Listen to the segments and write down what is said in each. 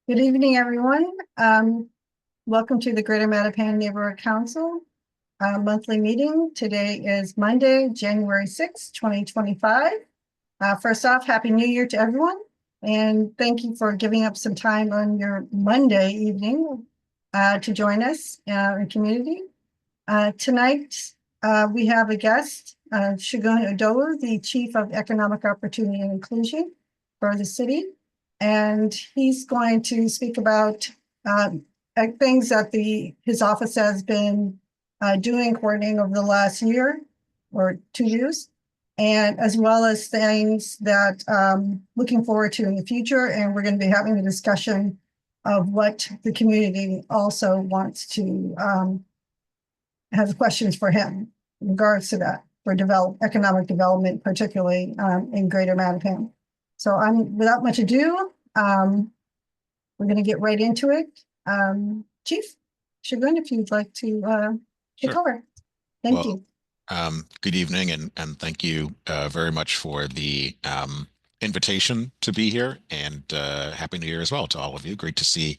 Good evening, everyone. Welcome to the Greater Mattapan Neighborhood Council monthly meeting. Today is Monday, January 6th, 2025. First off, Happy New Year to everyone. And thank you for giving up some time on your Monday evening to join us in community. Tonight, we have a guest, Segun Idowu, the Chief of Economic Opportunity and Inclusion for the city. And he's going to speak about things that his office has been doing, coordinating over the last year or 2 years, and as well as things that looking forward to in the future. And we're going to be having a discussion of what the community also wants to has questions for him in regards to that for economic development, particularly in Greater Mattapan. So without much ado, we're going to get right into it. Chief Segun, if you'd like to take over. Thank you. Good evening, and thank you very much for the invitation to be here, and Happy New Year as well to all of you. Great to see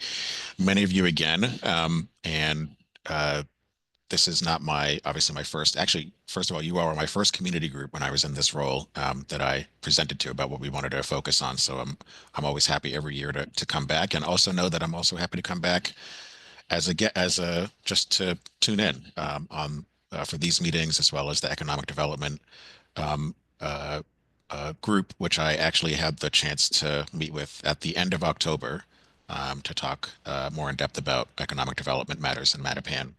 many of you again. This is not obviously my first, actually, first of all, you all were my first community group when I was in this role that I presented to about what we wanted to focus on. So I'm always happy every year to come back, and also know that I'm also happy to come back just to tune in for these meetings, as well as the economic development um, group, which I actually had the chance to meet with at the end of October to talk more in depth about economic development matters in Mattapan.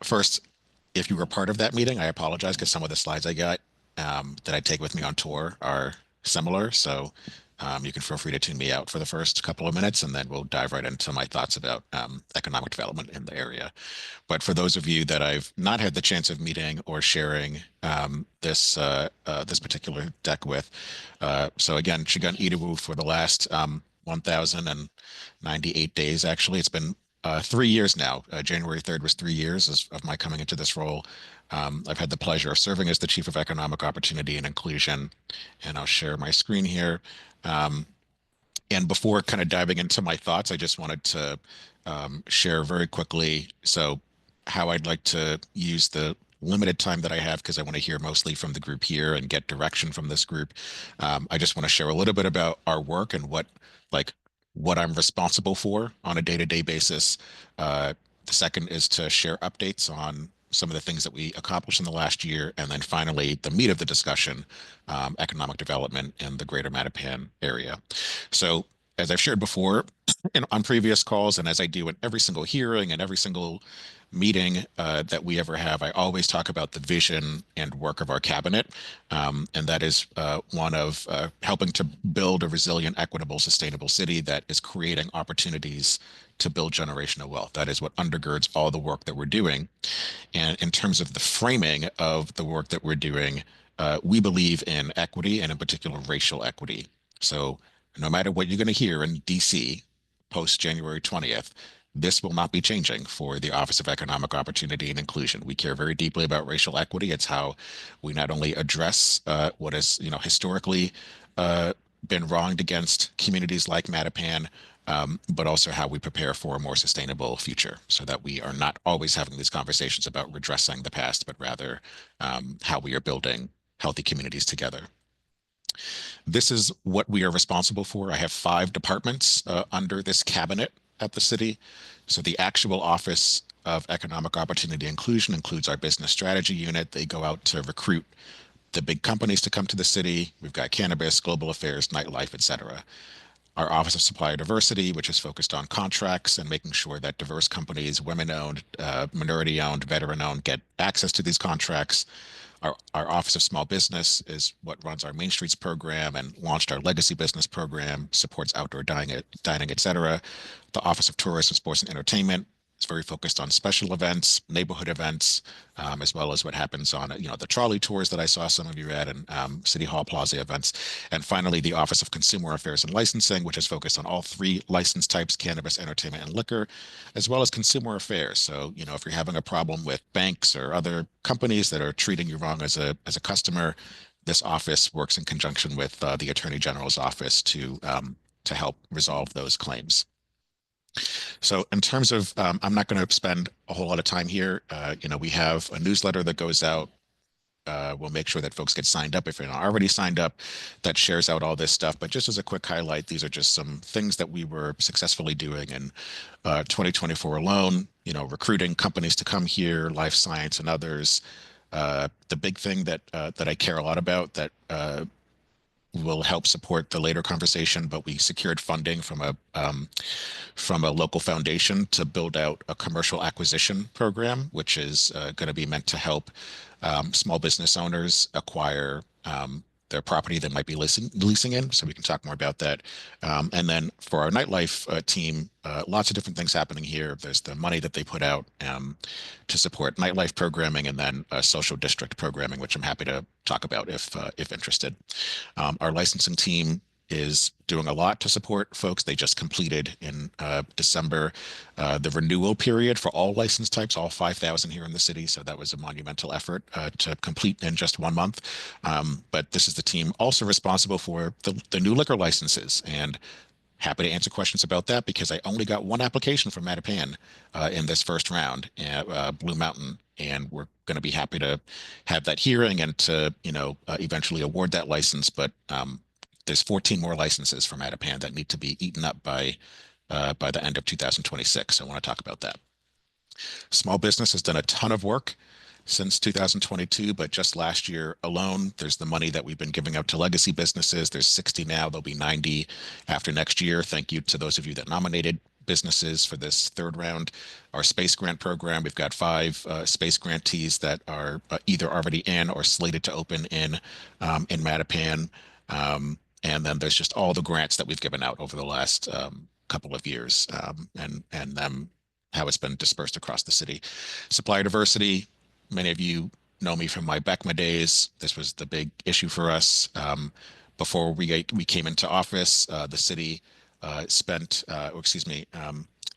First, if you were part of that meeting, I apologize because some of the slides I got that I take with me on tour are similar. So you can feel free to tune me out for the first couple of minutes, and then we'll dive right into my thoughts about economic development in the area. But for those of you that I've not had the chance of meeting or sharing this particular deck with, so again, Segun Idowu for the last 1,098 days. Actually, it's been 3 years now. January 3rd was 3 years of my coming into this role. I've had the pleasure of serving as the Chief of Economic Opportunity and Inclusion, and I'll share my screen here. And before kind of diving into my thoughts, I just wanted to share very quickly how I'd like to use the limited time that I have, because I want to hear mostly from the group here and get direction from this group. I just want to share a little bit about our work and what I'm responsible for on a day-to-day basis. The second is to share updates on some of the things that we accomplished in the last year. And then finally, the meat of the discussion, economic development in the Greater Mattapan area. So as I've shared before on previous calls, and as I do in every single hearing and every single meeting that we ever have, I always talk about the vision and work of our cabinet. And that is one of helping to build a resilient, equitable, sustainable city that is creating opportunities to build generational wealth. That is what undergirds all the work that we're doing. And in terms of the framing of the work that we're doing, we believe in equity, and in particular, racial equity. So no matter what you're going to hear in DC post January 20th, this will not be changing for the Office of Economic Opportunity and Inclusion. We care very deeply about racial equity. It's how we not only address what has, historically been wronged against communities like Mattapan, but also how we prepare for a more sustainable future, so that we are not always having these conversations about redressing the past, but rather how we are building healthy communities together. This is what we are responsible for. I have 5 departments under this cabinet at the city. So the actual Office of Economic Opportunity Inclusion includes our business strategy unit. They go out to recruit the big companies to come to the city. We've got cannabis, global affairs, nightlife, etc. Our Office of Supplier Diversity, which is focused on contracts and making sure that diverse companies, women-owned, minority-owned, veteran-owned, get access to these contracts. Our Office of Small Business is what runs our Main Streets program and launched our Legacy Business program, supports outdoor dining, et cetera. The Office of Tourism, Sports, and Entertainment is very focused on special events, neighborhood events, as well as what happens on, the trolley tours that I saw some of you at, and City Hall Plaza events. And finally, the Office of Consumer Affairs and Licensing, which is focused on all 3 license types: cannabis, entertainment, and liquor, as well as consumer affairs. So, if you're having a problem with banks or other companies that are treating you wrong as a customer, this office works in conjunction with the Attorney General's office to to help resolve those claims. So in terms of, I'm not going to spend a whole lot of time here. We have a newsletter that goes out. We'll make sure that folks get signed up if you're not already signed up, that shares out all this stuff. But just as a quick highlight, these are just some things that we were successfully doing in 2024 alone, recruiting companies to come here, life science and others. The big thing that I care a lot about that will help support the later conversation, but we secured funding from a local foundation to build out a commercial acquisition program, which is going to be meant to help small business owners acquire their property that might be leasing in. So we can talk more about that. And then for our nightlife team, lots of different things happening here. There's the money that they put out to support nightlife programming, and then social district programming, which I'm happy to talk about if interested. Our licensing team is doing a lot to support folks. They just completed in December the renewal period for all license types, all 5,000 here in the city. So that was a monumental effort to complete in just 1 month. But this is the team also responsible for the new liquor licenses, and happy to answer questions about that because I only got one application from Mattapan in this first round, Blue Mountain, and we're going to be happy to have that hearing and to eventually award that license. But there's 14 more licenses from Mattapan that need to be eaten up by the end of 2026. So I want to talk about that. Small business has done a ton of work since 2022, but just last year alone, there's the money that we've been giving out to legacy businesses. There's 60 now, there'll be 90 after next year. Thank you to those of you that nominated businesses for this third round. Our space grant program, we've got 5 space grantees that are either already in or slated to open in Mattapan. And then there's just all the grants that we've given out over the last couple of years, and how it's been dispersed across the city. Supplier diversity, many of you know me from my BECMA days. This was the big issue for us. Before we came into office, the city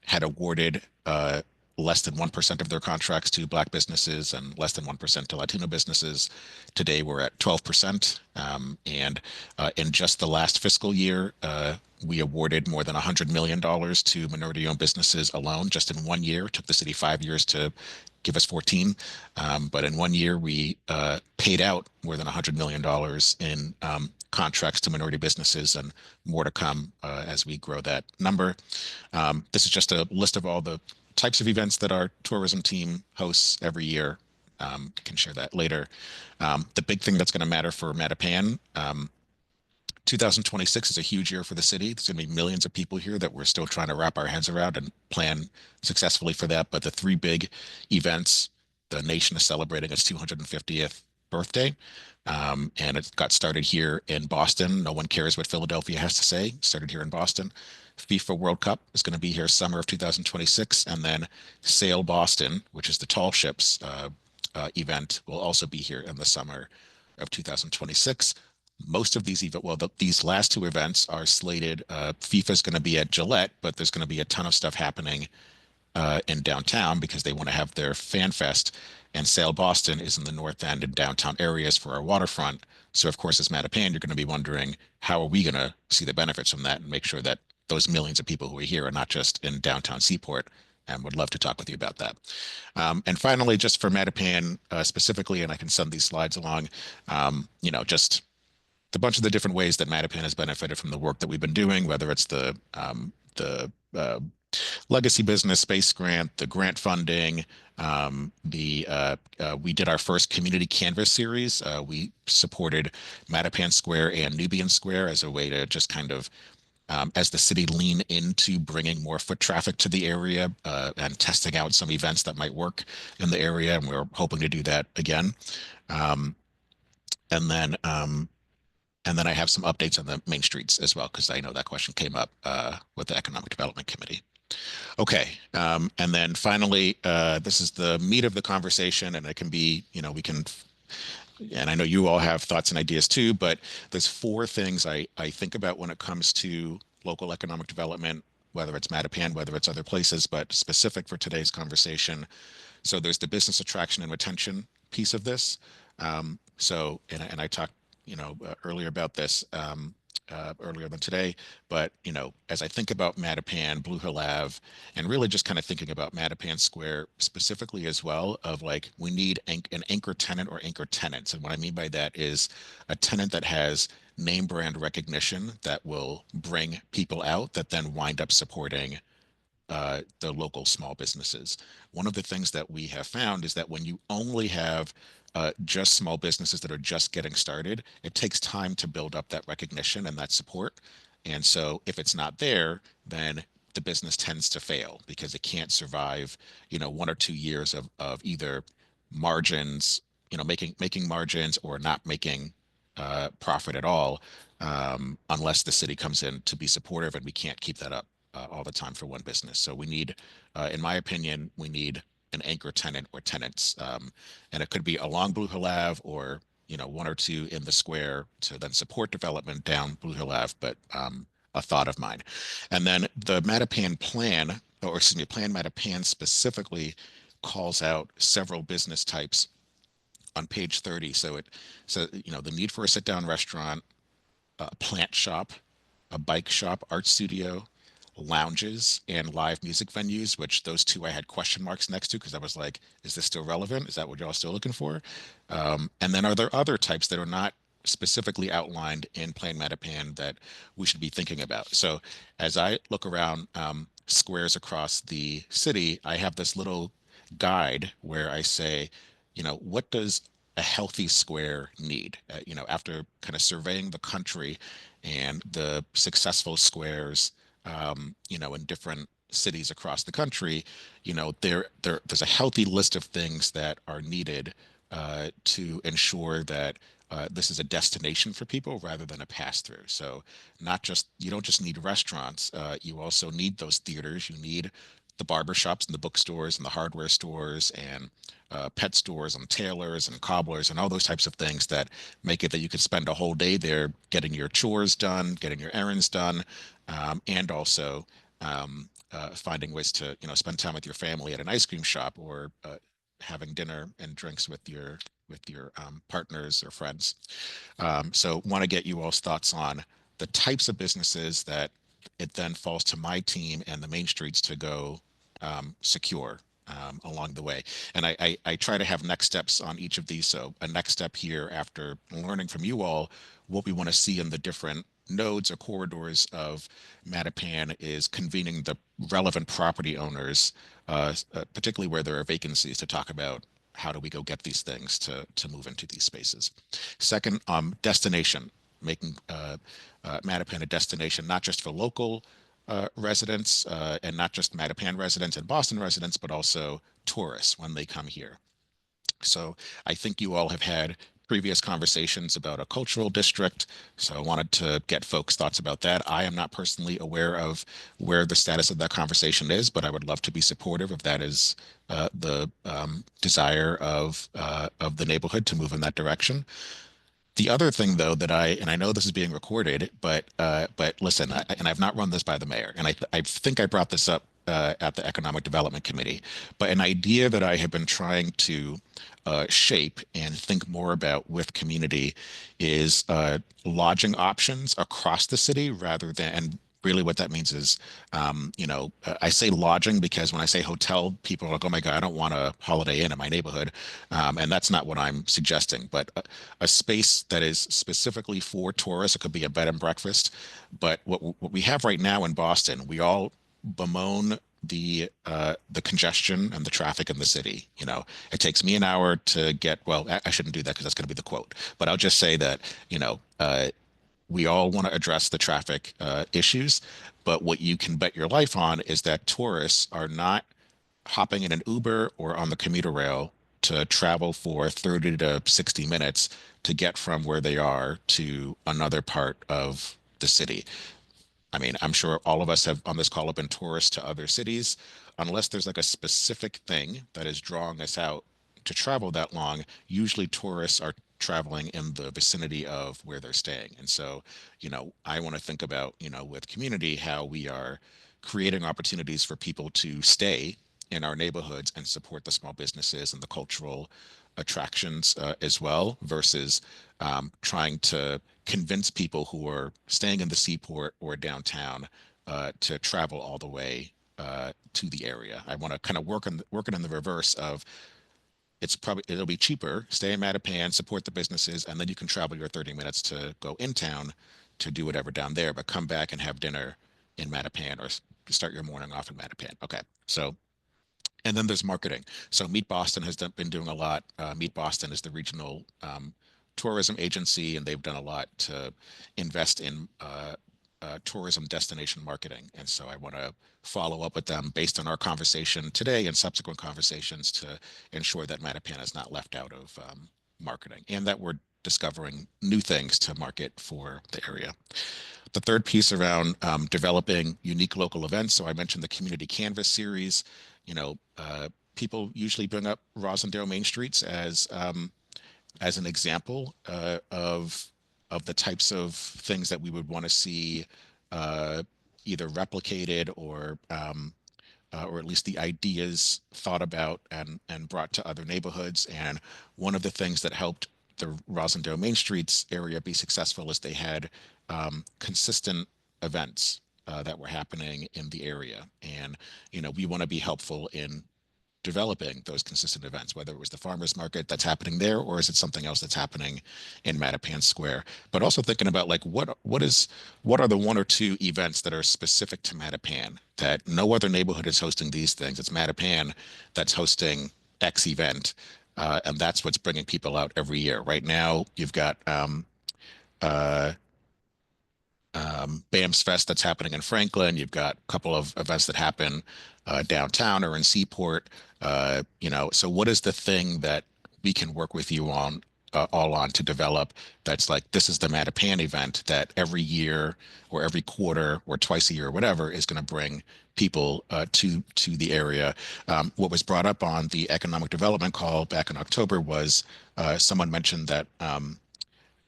had awarded less than 1% of their contracts to Black businesses and less than 1% to Latino businesses. Today, we're at 12%. And in just the last fiscal year, we awarded more than $100 million to minority-owned businesses alone, just in 1 year. It took the city 5 years to give us 14. But in 1 year, we paid out more than $100 million in contracts to minority businesses, and more to come as we grow that number. This is just a list of all the types of events that our tourism team hosts every year. Can share that later. The big thing that's going to matter for Mattapan, 2026 is a huge year for the city. There's going to be millions of people here that we're still trying to wrap our heads around and plan successfully for that. But the 3 big events, the nation is celebrating its 250th birthday. And it got started here in Boston. No one cares what Philadelphia has to say. Started here in Boston. FIFA World Cup is going to be here summer of 2026. And then Sail Boston, which is the tall ships event, will also be here in the summer of 2026. Most of these these last 2 events are slated. FIFA is going to be at Gillette, but there's going to be a ton of stuff happening in downtown because they want to have their fan fest. And Sail Boston is in the North End and downtown areas for our waterfront. So of course, as Mattapan, you're going to be wondering, how are we going to see the benefits from that and make sure that those millions of people who are here are not just in downtown Seaport, and would love to talk with you about that. And finally, just for Mattapan specifically, and I can send these slides along, just a bunch of the different ways that Mattapan has benefited from the work that we've been doing, whether it's the legacy business space grant, the grant funding. We did our first community canvas series. We supported Mattapan Square and Nubian Square as a way to just kind of, as the city lean into bringing more foot traffic to the area and testing out some events that might work in the area. And we're hoping to do that again. And then I have some updates on the main streets as well, because I know that question came up with the Economic Development Committee. Okay, and then finally, this is the meat of the conversation, and it can be, and I know you all have thoughts and ideas too, but there's 4 things I think about when it comes to local economic development, whether it's Mattapan, whether it's other places, but specific for today's conversation. So there's the business attraction and retention piece of this. And I talked, earlier about this. earlier than today. But, as I think about Mattapan, Blue Hill Ave, and really just kind of thinking about Mattapan Square specifically as well, of like, we need an anchor tenant or anchor tenants. And what I mean by that is a tenant that has name brand recognition that will bring people out that then wind up supporting the local small businesses. One of the things that we have found is that when you only have just small businesses that are just getting started, it takes time to build up that recognition and that support. And so if it's not there, then the business tends to fail because it can't survive, 1 or 2 years of either margins, making margins or not making profit at all, unless the city comes in to be supportive, and we can't keep that up all the time for one business. So we need, in my opinion, we need an anchor tenant or tenants, and it could be along Blue Hill Ave or one or two in the square to then support development down Blue Hill Ave. But a thought of mine, and then the Mattapan plan, or excuse me, Plan Mattapan specifically calls out several business types on page 30. So the need for a sit-down restaurant, a plant shop, a bike shop, art studio, lounges, and live music venues, which those two I had question marks next to because I was like, is this still relevant? Is that what y'all still looking for? And then are there other types that are not specifically outlined in Plan Mattapan that we should be thinking about? So as I look around squares across the city, I have this little guide where I say, what does a healthy square need? After kind of surveying the country and the successful squares, in different cities across the country, there's a healthy list of things that are needed to ensure that this is a destination for people rather than a pass through. So you don't just need restaurants, you also need those theaters. You need the barber shops and the bookstores and the hardware stores and pet stores and tailors and cobblers and all those types of things that make it that you could spend a whole day there getting your chores done, getting your errands done, and also finding ways to spend time with your family at an ice cream shop or having dinner and drinks with your partners or friends. So want to get you all's thoughts on the types of businesses that it then falls to my team and the main streets to go secure along the way. And I try to have next steps on each of these. So a next step here after learning from you all what we want to see in the different nodes or corridors of Mattapan is convening the relevant property owners, particularly where there are vacancies, to talk about how do we go get these things to move into these spaces. Second, destination, making Mattapan a destination, not just for local residents and not just Mattapan residents and Boston residents, but also tourists when they come here. So I think you all have had previous conversations about a cultural district. So I wanted to get folks' thoughts about that. I am not personally aware of where the status of that conversation is, but I would love to be supportive if that is the desire of the neighborhood to move in that direction. The other thing, though, that and I know this is being recorded, but listen, and I've not run this by the mayor, and I think I brought this up at the Economic Development Committee, but an idea that I have been trying to shape and think more about with community is lodging options across the city rather than, and really what that means is, I say lodging because when I say hotel, people are like, oh my God, I don't want a Holiday Inn in my neighborhood. And that's not what I'm suggesting, but a space that is specifically for tourists. It could be a bed and breakfast. But what we have right now in Boston, we all bemoan the congestion and the traffic in the city. It takes me an hour to get, well, I shouldn't do that because that's going to be the quote, but I'll just say that, we all want to address the traffic issues, but what you can bet your life on is that tourists are not hopping in an Uber or on the commuter rail to travel for 30 to 60 minutes to get from where they are to another part of the city. I mean, I'm sure all of us have on this call have been tourists to other cities. Unless there's like a specific thing that is drawing us out to travel that long, usually tourists are traveling in the vicinity of where they're staying. And so, I want to think about, with community, how we are creating opportunities for people to stay in our neighborhoods and support the small businesses and the cultural attractions as well, versus trying to convince people who are staying in the seaport or downtown to travel all the way to the area. I want to kind of work it in the reverse of, it'll be cheaper, stay in Mattapan, support the businesses, and then you can travel your 30 minutes to go in town to do whatever down there, but come back and have dinner in Mattapan, or start your morning off in Mattapan. Okay, so, and then there's marketing. So Meet Boston has been doing a lot. Meet Boston is the regional tourism agency, and they've done a lot to invest in tourism destination marketing. And so I want to follow up with them based on our conversation today and subsequent conversations to ensure that Mattapan is not left out of marketing, and that we're discovering new things to market for the area. The third piece around developing unique local events. So I mentioned the Community Canvas series. People usually bring up Rosendale Main Streets as an example of the types of things that we would want to see either replicated or at least the ideas thought about and brought to other neighborhoods. And one of the things that helped the Rosendale Main Streets area be successful is they had consistent events that were happening in the area. And, we want to be helpful in developing those consistent events, whether it was the farmers market that's happening there, or is it something else that's happening in Mattapan Square. But also thinking about, like, what are the one or two events that are specific to Mattapan, that no other neighborhood is hosting these things. It's Mattapan that's hosting X event, and that's what's bringing people out every year. Right now, you've got BAMS Fest that's happening in Franklin. You've got a couple of events that happen downtown or in Seaport. So what is the thing that we can work with you on, all on, to develop, that's like, this is the Mattapan event that every year or every quarter or twice a year or whatever is going to bring people to the area. What was brought up on the economic development call back in October was someone mentioned that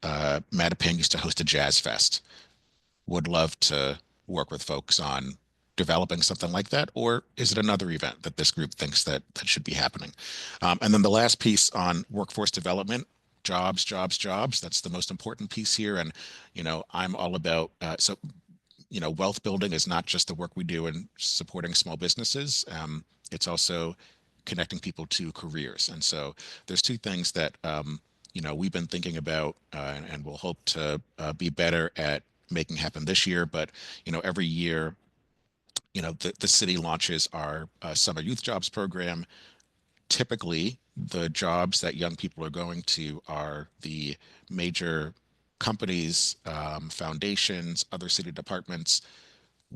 Mattapan used to host a jazz fest. Would love to work with folks on developing something like that, or is it another event that this group thinks that should be happening? And then the last piece on workforce development, jobs. That's the most important piece here. And, I'm all about, wealth building is not just the work we do in supporting small businesses. It's also connecting people to careers. And so there's two things that, we've been thinking about and we'll hope to be better at making happen this year. But, every year, the city launches our summer youth jobs program. Typically, the jobs that young people are going to are the major companies, foundations, other city departments.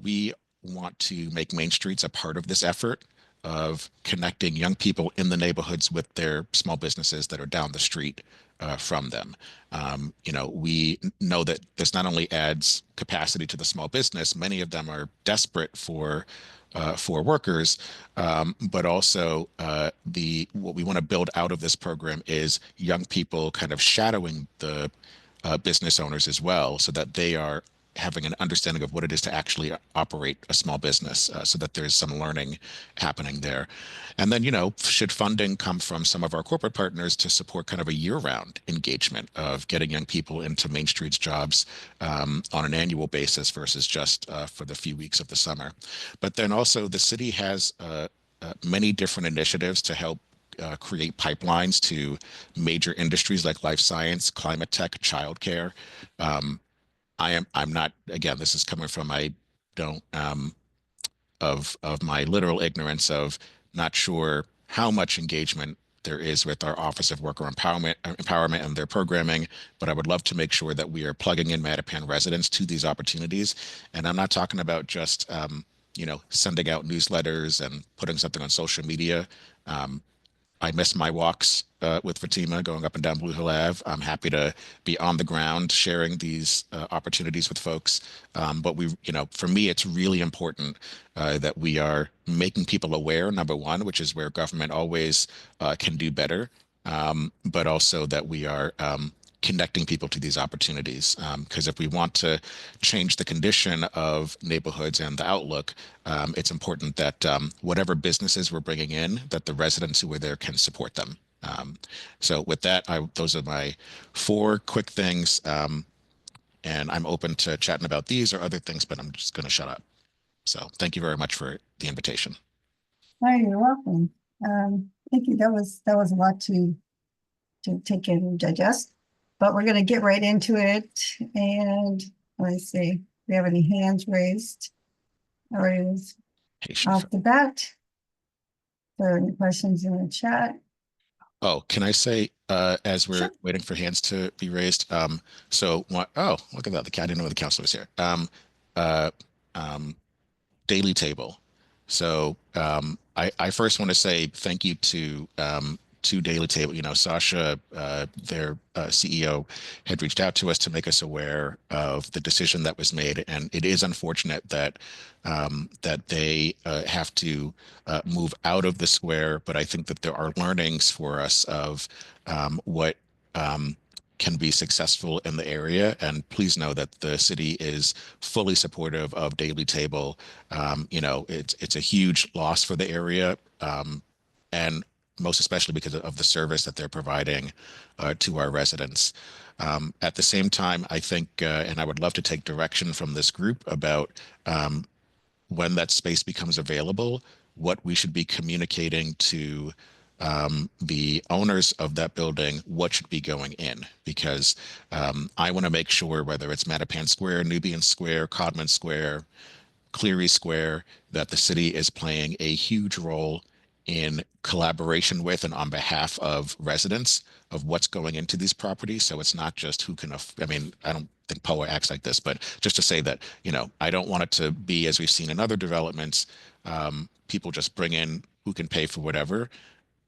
We want to make Main Streets a part of this effort of connecting young people in the neighborhoods with their small businesses that are down the street from them. We know that this not only adds capacity to the small business, many of them are desperate for workers, but also what we want to build out of this program is young people kind of shadowing the business owners as well, so that they are having an understanding of what it is to actually operate a small business, so that there's some learning happening there. And then, should funding come from some of our corporate partners to support kind of a year-round engagement of getting young people into Main Street's jobs on an annual basis versus just for the few weeks of the summer. But then also the city has many different initiatives to help create pipelines to major industries like life science, climate tech, childcare. I'm not, again, this is coming from, I don't, of my literal ignorance of not sure how much engagement there is with our Office of Worker Empowerment and their programming, but I would love to make sure that we are plugging in Mattapan residents to these opportunities. And I'm not talking about just, sending out newsletters and putting something on social media. I miss my walks with Fatima going up and down Blue Hill Ave. I'm happy to be on the ground sharing these opportunities with folks. But for me, it's really important that we are making people aware, number one, which is where government always can do better, but also that we are connecting people to these opportunities. Because if we want to change the condition of neighborhoods and the outlook, it's important that whatever businesses we're bringing in, that the residents who are there can support them. So with that, those are my 4 quick things. And I'm open to chatting about these or other things, but I'm just going to shut up. So thank you very much for the invitation. Hi, you're welcome. Thank you. That was a lot to take in and digest, but we're gonna get right into it. And let's see, do we have any hands raised? Or is Patient. off the bat? Are there any questions in the chat? Oh, can I say, as we're Sure. waiting for hands to be raised, so what, oh, look at that. I didn't know the counselor was here. Uh, um, Daily Table. So I first want to say thank you to Daily Table. You know, Sasha, their CEO, had reached out to us to make us aware of the decision that was made, and it is unfortunate that that they have to move out of the square. But I think that there are learnings for us of what can be successful in the area. And please know that the city is fully supportive of Daily Table. You know, it's a huge loss for the area, and most especially because of the service that they're providing to our residents. At the same time, I think, and I would love to take direction from this group about when that space becomes available, what we should be communicating to the owners of that building, what should be going in, because I want to make sure whether it's Mattapan Square, Nubian Square, Codman Square, Cleary Square, that the city is playing a huge role in collaboration with and on behalf of residents of what's going into these properties. So it's not just who can, I mean, I don't think POA acts like this, but just to say that, you know, I don't want it to be, as we've seen in other developments, people just bring in who can pay for whatever.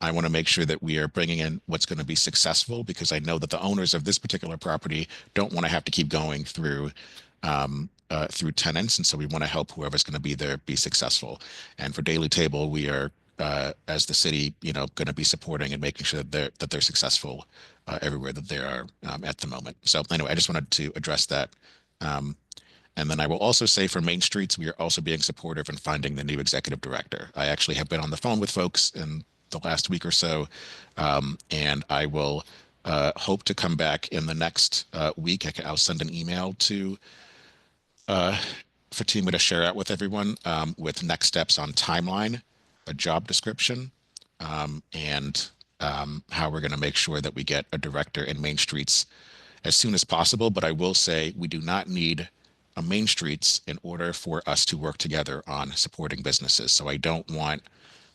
I want to make sure that we are bringing in what's going to be successful, because I know that the owners of this particular property don't want to have to keep going through tenants, and so we want to help whoever's going to be there be successful. And for Daily Table, we are, as the city, you know, going to be supporting and making sure that they're successful everywhere that they are at the moment. So anyway, I just wanted to address that. Um, and then I will also say for Main Streets, we are also being supportive in finding the new executive director. I actually have been on the phone with folks in the last week or so, and I will hope to come back in the next week. I'll send an email to Fatima to share out with everyone with next steps on timeline, a job description, and how we're going to make sure that we get a director in Main Streets as soon as possible. But I will say we do not need a Main Streets in order for us to work together on supporting businesses. So I don't want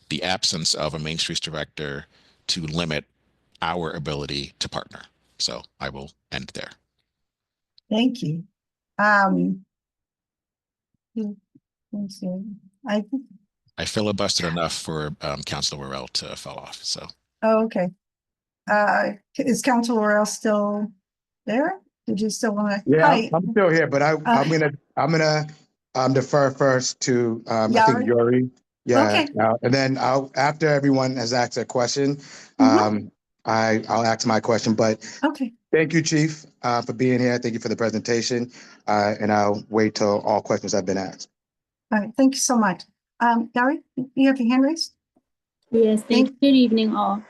the absence of a Main Streets director to limit our ability to partner. So I will end there. Thank you. Um, let's see. I, I filibustered enough for Councilor Worrell to fall off. So oh, okay. Is Councilor Royal still there? Did you still want to? Yeah, Hi. I'm still here, but I'm gonna defer first to I think Yari? Yuri. Yeah, Okay. and then after everyone has asked their question, Mhm. I'll ask my question. But Okay. thank you, Chief, for being here. Thank you for the presentation, and I'll wait till all questions have been asked. All right. Thank you so much. Yari, you have your hand raised? Yes, thanks. Good evening, all.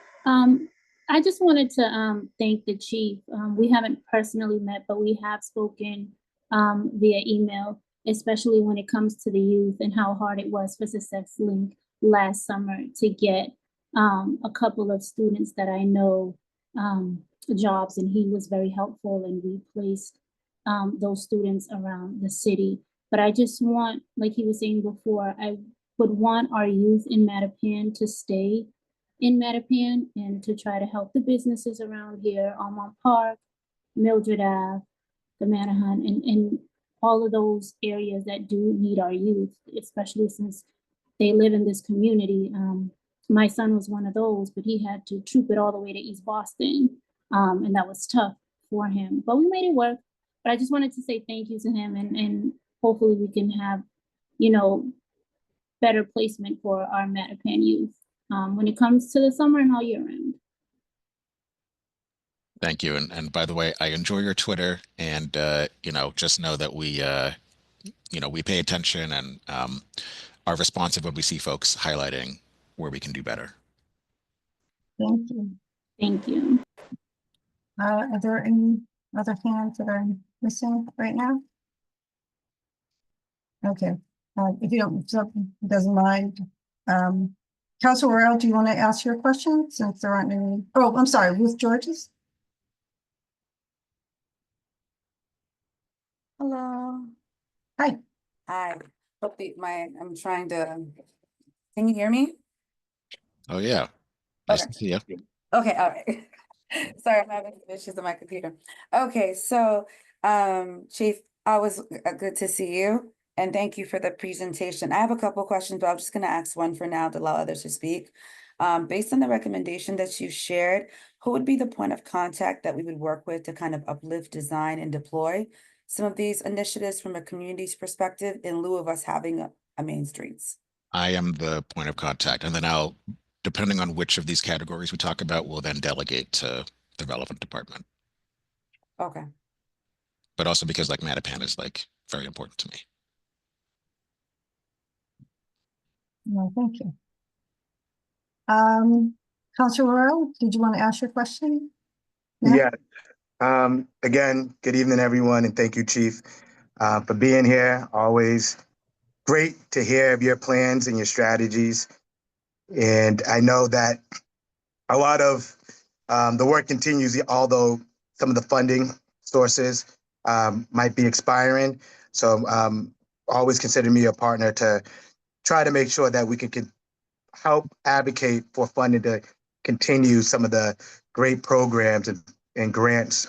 I just wanted to thank the chief. We haven't personally met, but we have spoken via email, especially when it comes to the youth and how hard it was for Success Link last summer to get a couple of students that I know jobs, and he was very helpful, and we placed those students around the city. But I just want, like he was saying before, I would want our youth in Mattapan to stay in Mattapan and to try to help the businesses around here, Almont Park, Mildred Ave, the Manahan, and all of those areas that do need our youth, especially since they live in this community. My son was one of those, but he had to troop it all the way to East Boston, and that was tough for him. But we made it work. But I just wanted to say thank you to him, and hopefully we can have, you know, better placement for our Mattapan youth when it comes to the summer and all year round. thank you. And by the way, I enjoy your Twitter, and you know, just know that we you know, we pay attention and are responsive when we see folks highlighting where we can do better. Thank you. Thank you. Are there any other hands that are missing right now? Okay, if you don't, if someone doesn't mind. Councilor Royal, do you want to ask your question since there aren't any? Oh, I'm sorry, Ruth Georges? Hello. Hi. Hi. Hope I'm trying to, can you hear me? Oh, yeah. Nice Okay. to see you. Okay, all right. Sorry, I'm having some issues on my computer. Okay, so, Chief, good to see you, and thank you for the presentation. I have a couple questions, but I'm just gonna ask one for now to allow others to speak. Based on the recommendation that you shared, who would be the point of contact that we would work with to kind of uplift, design, and deploy some of these initiatives from a community's perspective in lieu of us having a main streets? I am the point of contact, and then depending on which of these categories we talk about, we'll then delegate to the relevant department. Okay. But also because like Mattapan is like very important to me. No, thank you. Councilor Royal, did you want to ask your question? No? Yeah. Again, good evening, everyone, and thank you, Chief, for being here. Always great to hear of your plans and your strategies. And I know that a lot of the work continues, although some of the funding sources might be expiring. So always consider me a partner to try to make sure that we can help advocate for funding to continue some of the great programs and grants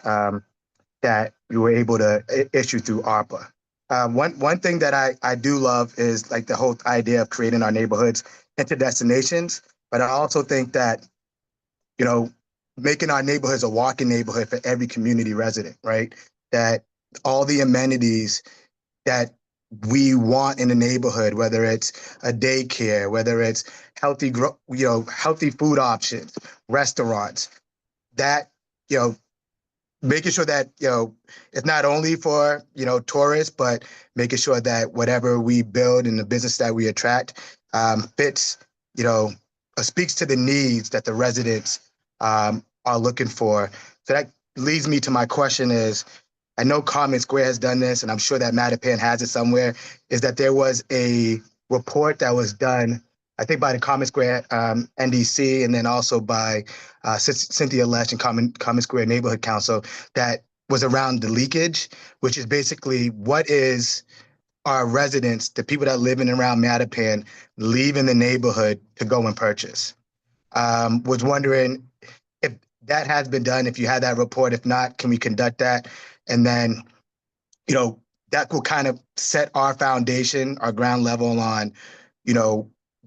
that you were able to issue through ARPA. One thing that I do love is like the whole idea of creating our neighborhoods into destinations. But I also think that, you know, making our neighborhoods a walking neighborhood for every community resident, right? That all the amenities that we want in a neighborhood, whether it's a daycare, whether it's healthy, healthy food options, restaurants, that, making sure that, it's not only for, tourists, but making sure that whatever we build and the business that we attract fits, speaks to the needs that the residents are looking for. So that leads me to my question is, I know Common Square has done this, and I'm sure that Mattapan has it somewhere, is that there was a report that was done, I think by the Common Square NDC, and then also by Cynthia Lesh and Common Square Neighborhood Council, that was around the leakage, which is basically what is our residents, the people that live in and around Mattapan, leaving the neighborhood to go and purchase. Was wondering if that has been done, if you had that report. If not, can we conduct that? And then, that will kind of set our foundation, our ground level on,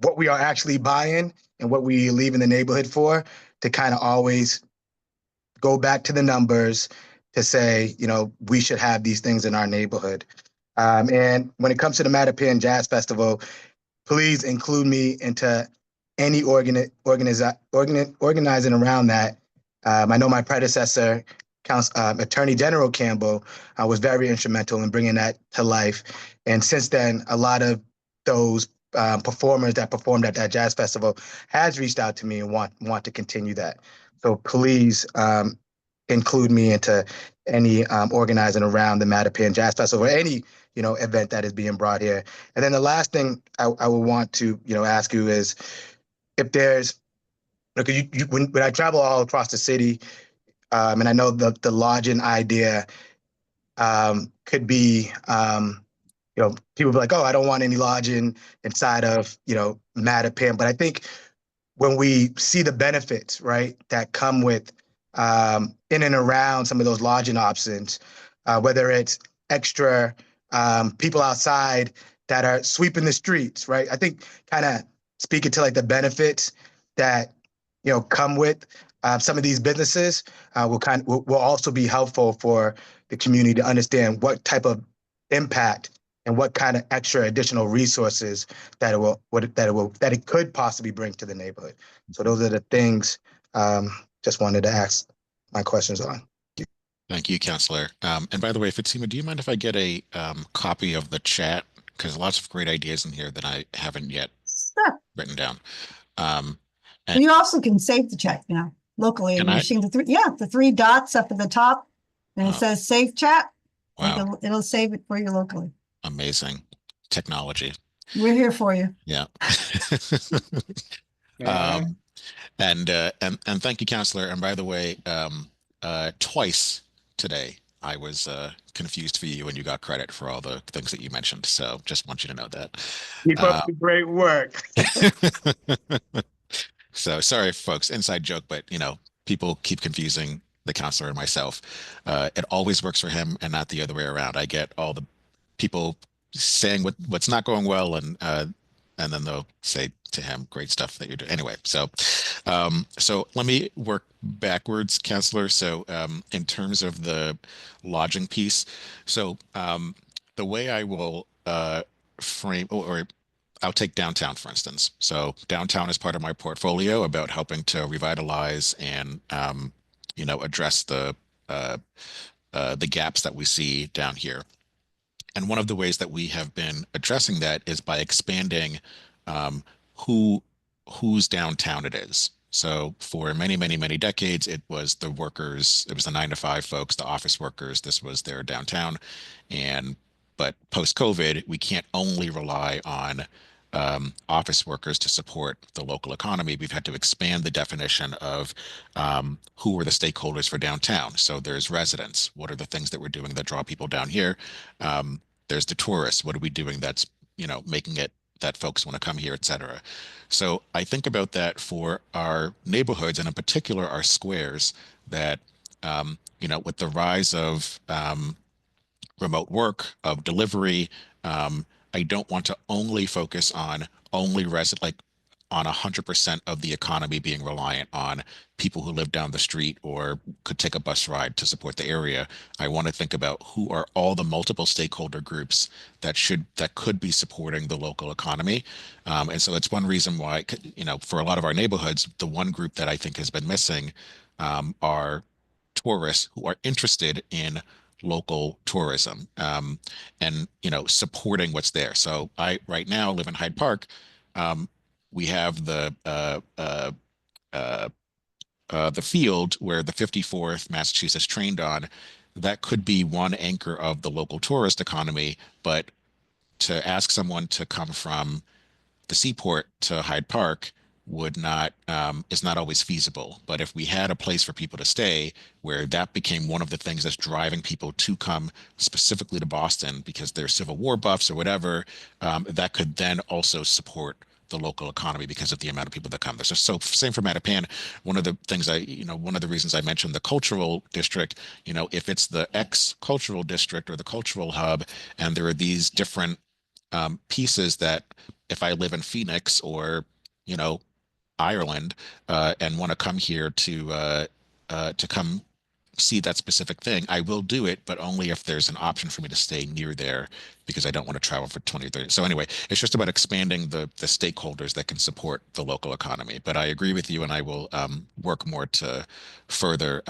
what we are actually buying and what we leave in the neighborhood for, to kind of always go back to the numbers to say, we should have these things in our neighborhood. And when it comes to the Mattapan Jazz Festival, please include me into any organizing around that. I know my predecessor, Attorney General Campbell, was very instrumental in bringing that to life. And since then, a lot of those performers that performed at that jazz festival has reached out to me and want to continue that. So please include me into any organizing around the Mattapan Jazz Festival or any event that is being brought here. And then the last thing I would want to ask you is if there's, because when I travel all across the city, and I know the lodging idea could be, people be like, oh, I don't want any lodging inside of, Mattapan. But I think when we see the benefits, right, that come with in and around some of those lodging options, whether it's extra people outside that are sweeping the streets, right? I think kind of speaking to like the benefits that come with some of these businesses will also be helpful for the community to understand what type of impact and what kind of extra additional resources that it could possibly bring to the neighborhood. So those are the things just wanted to ask my questions on. Thank you, Counselor. And by the way, Fatima, do you mind if I get a copy of the chat? Because lots of great ideas in here that I haven't yet Sure. written down. And you also can save the check, locally. Can You've I? seen the three dots up at the top, and it Oh, says save chat. wow. It'll save it for you locally. Amazing technology. We're here for you. Yeah. Yeah. Um, and thank you, Counselor. And by the way, twice today I was confused for you and you got credit for all the things that you mentioned. So just want you to know that. Keep up the great work. So sorry, folks, inside joke, but people keep confusing the counselor and myself. It always works for him and not the other way around. I get all the people saying what's not going well, and then they'll say to him, "Great stuff that you're doing." Anyway, so let me work backwards, counselor. So in terms of the lodging piece, so the way I will frame or I'll take downtown, for instance. So downtown is part of my portfolio about helping to revitalize and address the gaps that we see down here. And one of the ways that we have been addressing that is by expanding um, who whose downtown it is. So for many, many, many decades, it was the workers, it was the 9 to 5 folks, the office workers. This was their downtown. But post-COVID, we can't only rely on office workers to support the local economy. We've had to expand the definition of who are the stakeholders for downtown. So there's residents. What are the things that we're doing that draw people down here? There's the tourists. What are we doing that's making it that folks want to come here, et cetera. So I think about that for our neighborhoods and in particular our squares that with the rise of remote work, of delivery. I don't want to only focus on only like on 100% of the economy being reliant on people who live down the street or could take a bus ride to support the area. I want to think about who are all the multiple stakeholder groups that could be supporting the local economy. And so that's one reason why, for a lot of our neighborhoods, the one group that I think has been missing are tourists who are interested in local tourism and supporting what's there. So I right now live in Hyde Park. We have the field where the 54th Massachusetts trained on. That could be one anchor of the local tourist economy, but to ask someone to come from the seaport to Hyde Park would not is not always feasible. But if we had a place for people to stay where that became one of the things that's driving people to come specifically to Boston because they're Civil War buffs or whatever, that could then also support the local economy because of the amount of people that come there. So same for Mattapan. One of the things one of the reasons I mentioned the cultural district, if it's the cultural district or the cultural hub, and there are these different pieces that if I live in Phoenix or Ireland and want to come here to come see that specific thing, I will do it, but only if there's an option for me to stay near there because I don't want to travel for 20 or 30. So anyway, it's just about expanding the stakeholders that can support the local economy. But I agree with you, and I will work more to further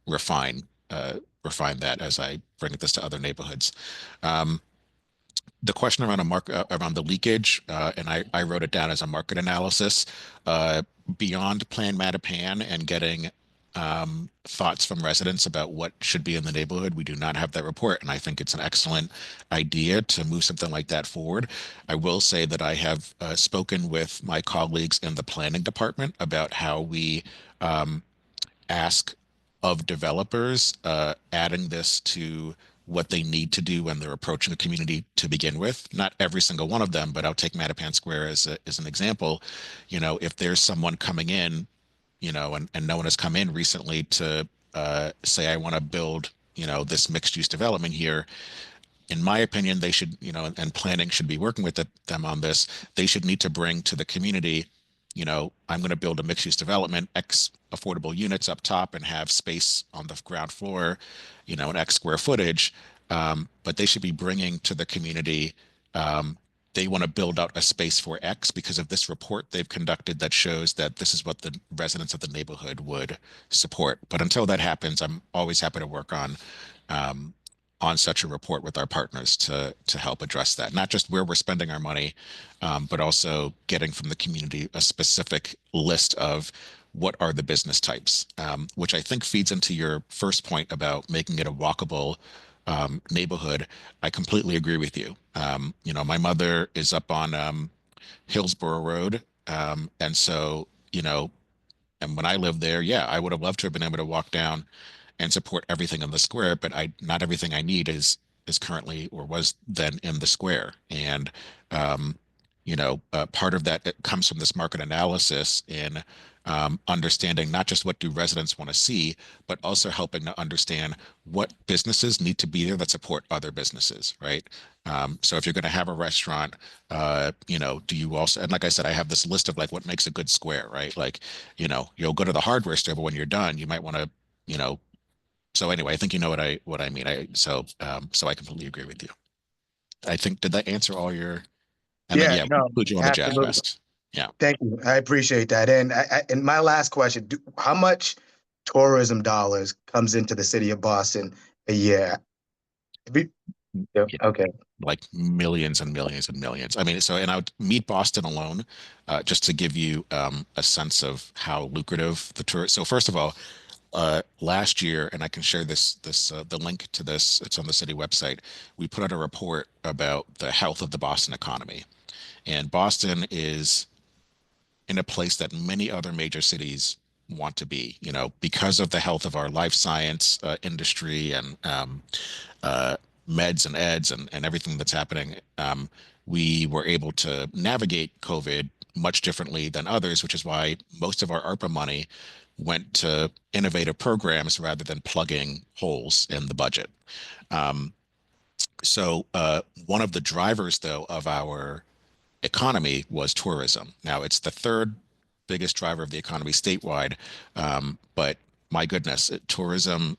refine that as I bring this to other neighborhoods. The question around around the leakage, and I wrote it down as a market analysis, beyond Plan Mattapan and getting thoughts from residents about what should be in the neighborhood. We do not have that report, and I think it's an excellent idea to move something like that forward. I will say that I have spoken with my colleagues in the planning department about how we ask of developers, adding this to what they need to do when they're approaching a community to begin with. Not every single one of them, but I'll take Mattapan Square as an example. If there's someone coming in, and no one has come in recently to say, I want to build, this mixed use development here. In my opinion, they should, and planning should be working with them on this. They should need to bring to the community, I'm going to build a mixed use development, X affordable units up top and have space on the ground floor, an X square footage. But they should be bringing to the community, they want to build out a space for X because of this report they've conducted that shows that this is what the residents of the neighborhood would support. But until that happens, I'm always happy to work on such a report with our partners to help address that. Not just where we're spending our money, but also getting from the community a specific list of what are the business types, which I think feeds into your first point about making it a walkable neighborhood. I completely agree with you. My mother is up on Hillsborough Road. And so, and when I lived there, yeah, I would have loved to have been able to walk down and support everything in the square, but not everything I need is currently or was then in the square. And part of that it comes from this market analysis in understanding not just what do residents want to see, but also helping to understand what businesses need to be there that support other businesses, right? So if you're going to have a restaurant, do you also, and like I said, I have this list of like what makes a good square, right? Like, you'll go to the hardware store, but when you're done, you might want to, so anyway, I think you know what I mean. So I completely agree with you. I think, did that answer all your, and then, Yeah, yeah, no, include you on the Jazz absolutely. Fest. Yeah. Thank you. I appreciate that. And my last question, how much tourism dollars comes into the city of Boston a year? Yeah, Yeah, okay. like millions and millions and millions. I mean, so, and I would Meet Boston alone, just to give you a sense of how lucrative the tour. So first of all, last year, and I can share the link to this, it's on the city website. We put out a report about the health of the Boston economy. And Boston is in a place that many other major cities want to be, because of the health of our life science industry and uh, meds and eds and everything that's happening. We were able to navigate COVID much differently than others, which is why most of our ARPA money went to innovative programs rather than plugging holes in the budget. Um, so one of the drivers, though, of our economy was tourism. Now, it's the third biggest driver of the economy statewide, but my goodness, tourism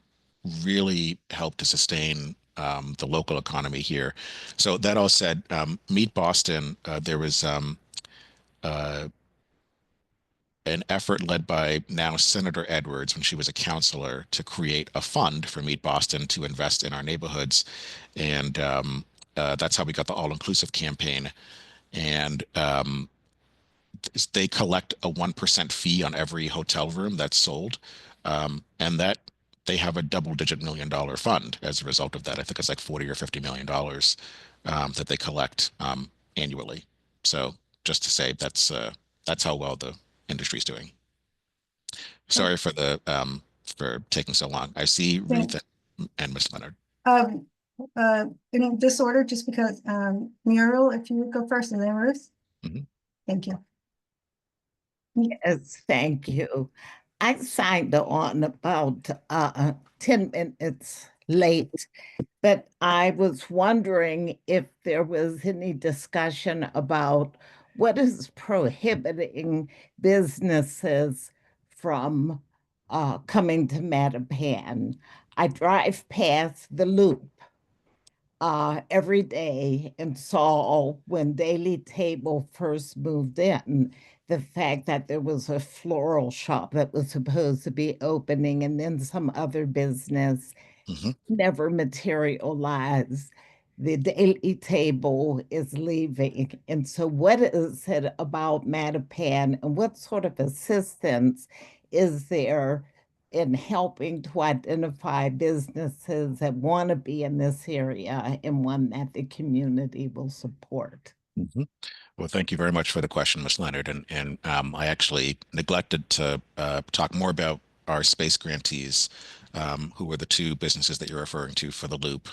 really helped to sustain the local economy here. So that all said, Meet Boston, there was uh, an effort led by now Senator Edwards when she was a counselor to create a fund for Meet Boston to invest in our neighborhoods. And that's how we got the all-inclusive campaign. And they collect a 1% fee on every hotel room that's sold. And that they have a double-digit $1 million fund as a result of that. I think it's like 40 or $50 million that they collect annually. So just to say that's how well the industry's doing. Sorry for taking so long. I see Ruth and Miss Leonard. Um, in this order, just because, Muriel, if you would go first and then Ruth. Mhm. Thank you. Yes, thank you. I signed on about 10 minutes late, but I was wondering if there was any discussion about what is prohibiting businesses from coming to Mattapan. I drive past the Loop every day and saw when Daily Table first moved in, the fact that there was a floral shop that was supposed to be opening and then some other business Mhm. never materialized. The Daily Table is leaving. And so what is it about Mattapan and what sort of assistance is there in helping to identify businesses that want to be in this area and one that the community will support? Mhm. Well, thank you very much for the question, Ms. Leonard. And I actually neglected to talk more about our space grantees, who were the two businesses that you're referring to for the loop.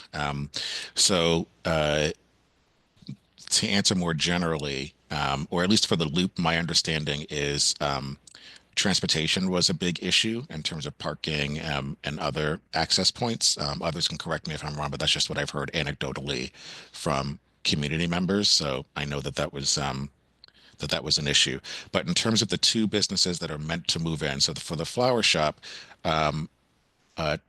So to answer more generally, or at least for the loop, my understanding is transportation was a big issue in terms of parking and other access points. Others can correct me if I'm wrong, but that's just what I've heard anecdotally from community members. So I know that was an issue. But in terms of the two businesses that are meant to move in, so for the flower shop, um,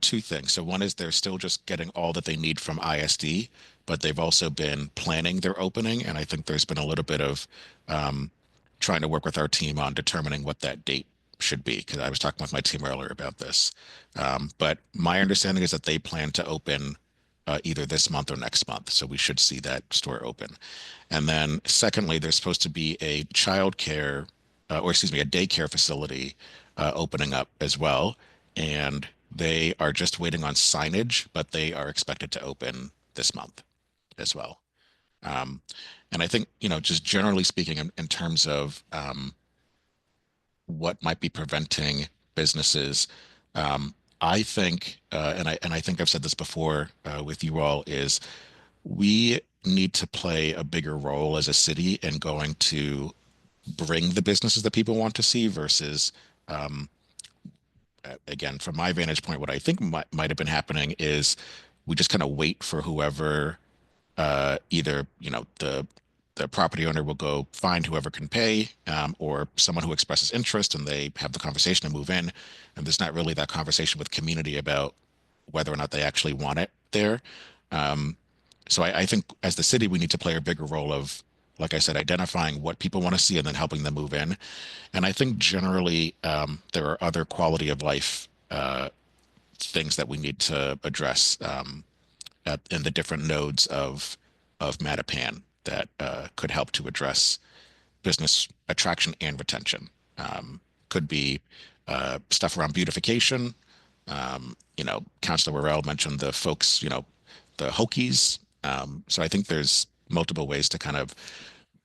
two things. So one is they're still just getting all that they need from ISD, but they've also been planning their opening, and I think there's been a little bit of trying to work with our team on determining what that date should be, because I was talking with my team earlier about this. But my understanding is that they plan to open either this month or next month, so we should see that store open. And then secondly, there's supposed to be a childcare, or excuse me, a daycare facility opening up as well. And they are just waiting on signage, but they are expected to open this month as well. And I think, just generally speaking, in terms of what might be preventing businesses, I think, and I think I've said this before with you all, is we need to play a bigger role as a city in going to bring the businesses that people want to see versus again, from my vantage point, what I think might have been happening is we just kind of wait for whoever, either the property owner will go find whoever can pay, or someone who expresses interest, and they have the conversation and move in, and there's not really that conversation with community about whether or not they actually want it there. So I think as the city, we need to play a bigger role of, like I said, identifying what people want to see and then helping them move in. And I think generally there are other quality of life things that we need to address in the different nodes of Mattapan that could help to address business attraction and retention. Could be stuff around beautification. Councilor Worrell mentioned the folks, the Hokies. So I think there's multiple ways to kind of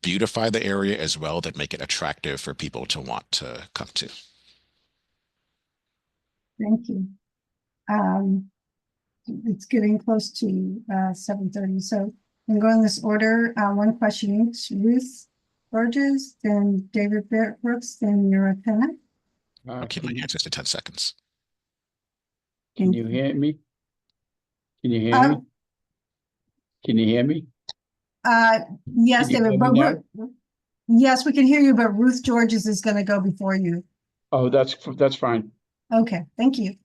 beautify the area as well that make it attractive for people to want to come to. Thank you. It's getting close to 7:30, so I'm going in this order. One question each. Ruth Burgess, then David Brooks, then Yura Penna. I'll keep my answers to 10 seconds. Can you hear me? Can you hear me? Can you hear me? Yes, Can you David, hear me but yes, we can hear you, but Ruth Georges is going to go before you. Oh, that's fine. Okay, thank you.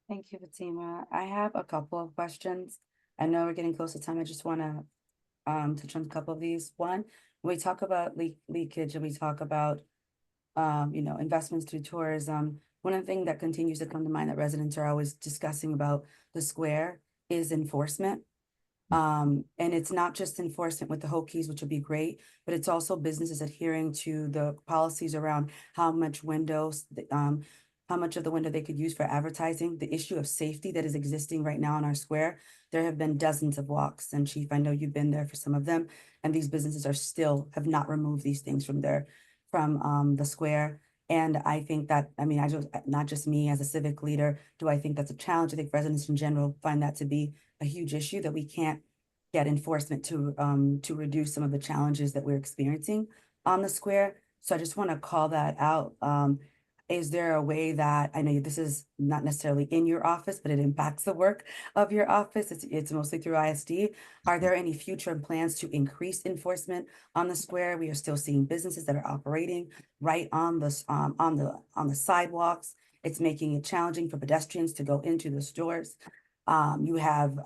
Thank you, Fatima. I have a couple of questions. I know we're getting close to time. I just want to touch on a couple of these. One, when we talk about leakage and we talk about investments through tourism, one of the things that continues to come to mind that residents are always discussing about the square is enforcement. And it's not just enforcement with the Hokies, which would be great, but it's also businesses adhering to the policies around how much how much of the window they could use for advertising, the issue of safety that is existing right now in our square. There have been dozens of walks, and Chief, I know you've been there for some of them, and these businesses have not removed these things from the square. And I think that, not just me as a civic leader, do I think that's a challenge. I think residents in general find that to be a huge issue, that we can't get enforcement to reduce some of the challenges that we're experiencing on the square. So I just want to call that out. Is there a way that, I know this is not necessarily in your office, but it impacts the work of your office. It's mostly through ISD. Are there any future plans to increase enforcement on the square? We are still seeing businesses that are operating right on the sidewalks. It's making it challenging for pedestrians to go into the stores. You have